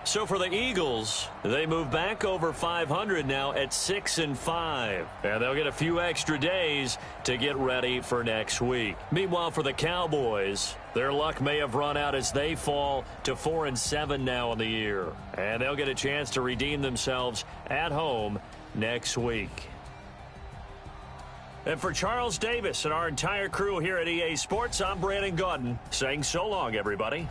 A: So for the Eagles, they move back over 500 now at 6-5. And they'll get a few extra days to get ready for next week. Meanwhile, for the Cowboys, their luck may have run out as they fall to 4-7 now in the year. And they'll get a chance to redeem themselves at home next week. And for Charles Davis and our entire crew here at EA Sports, I'm Brandon Gaudin saying so long, everybody.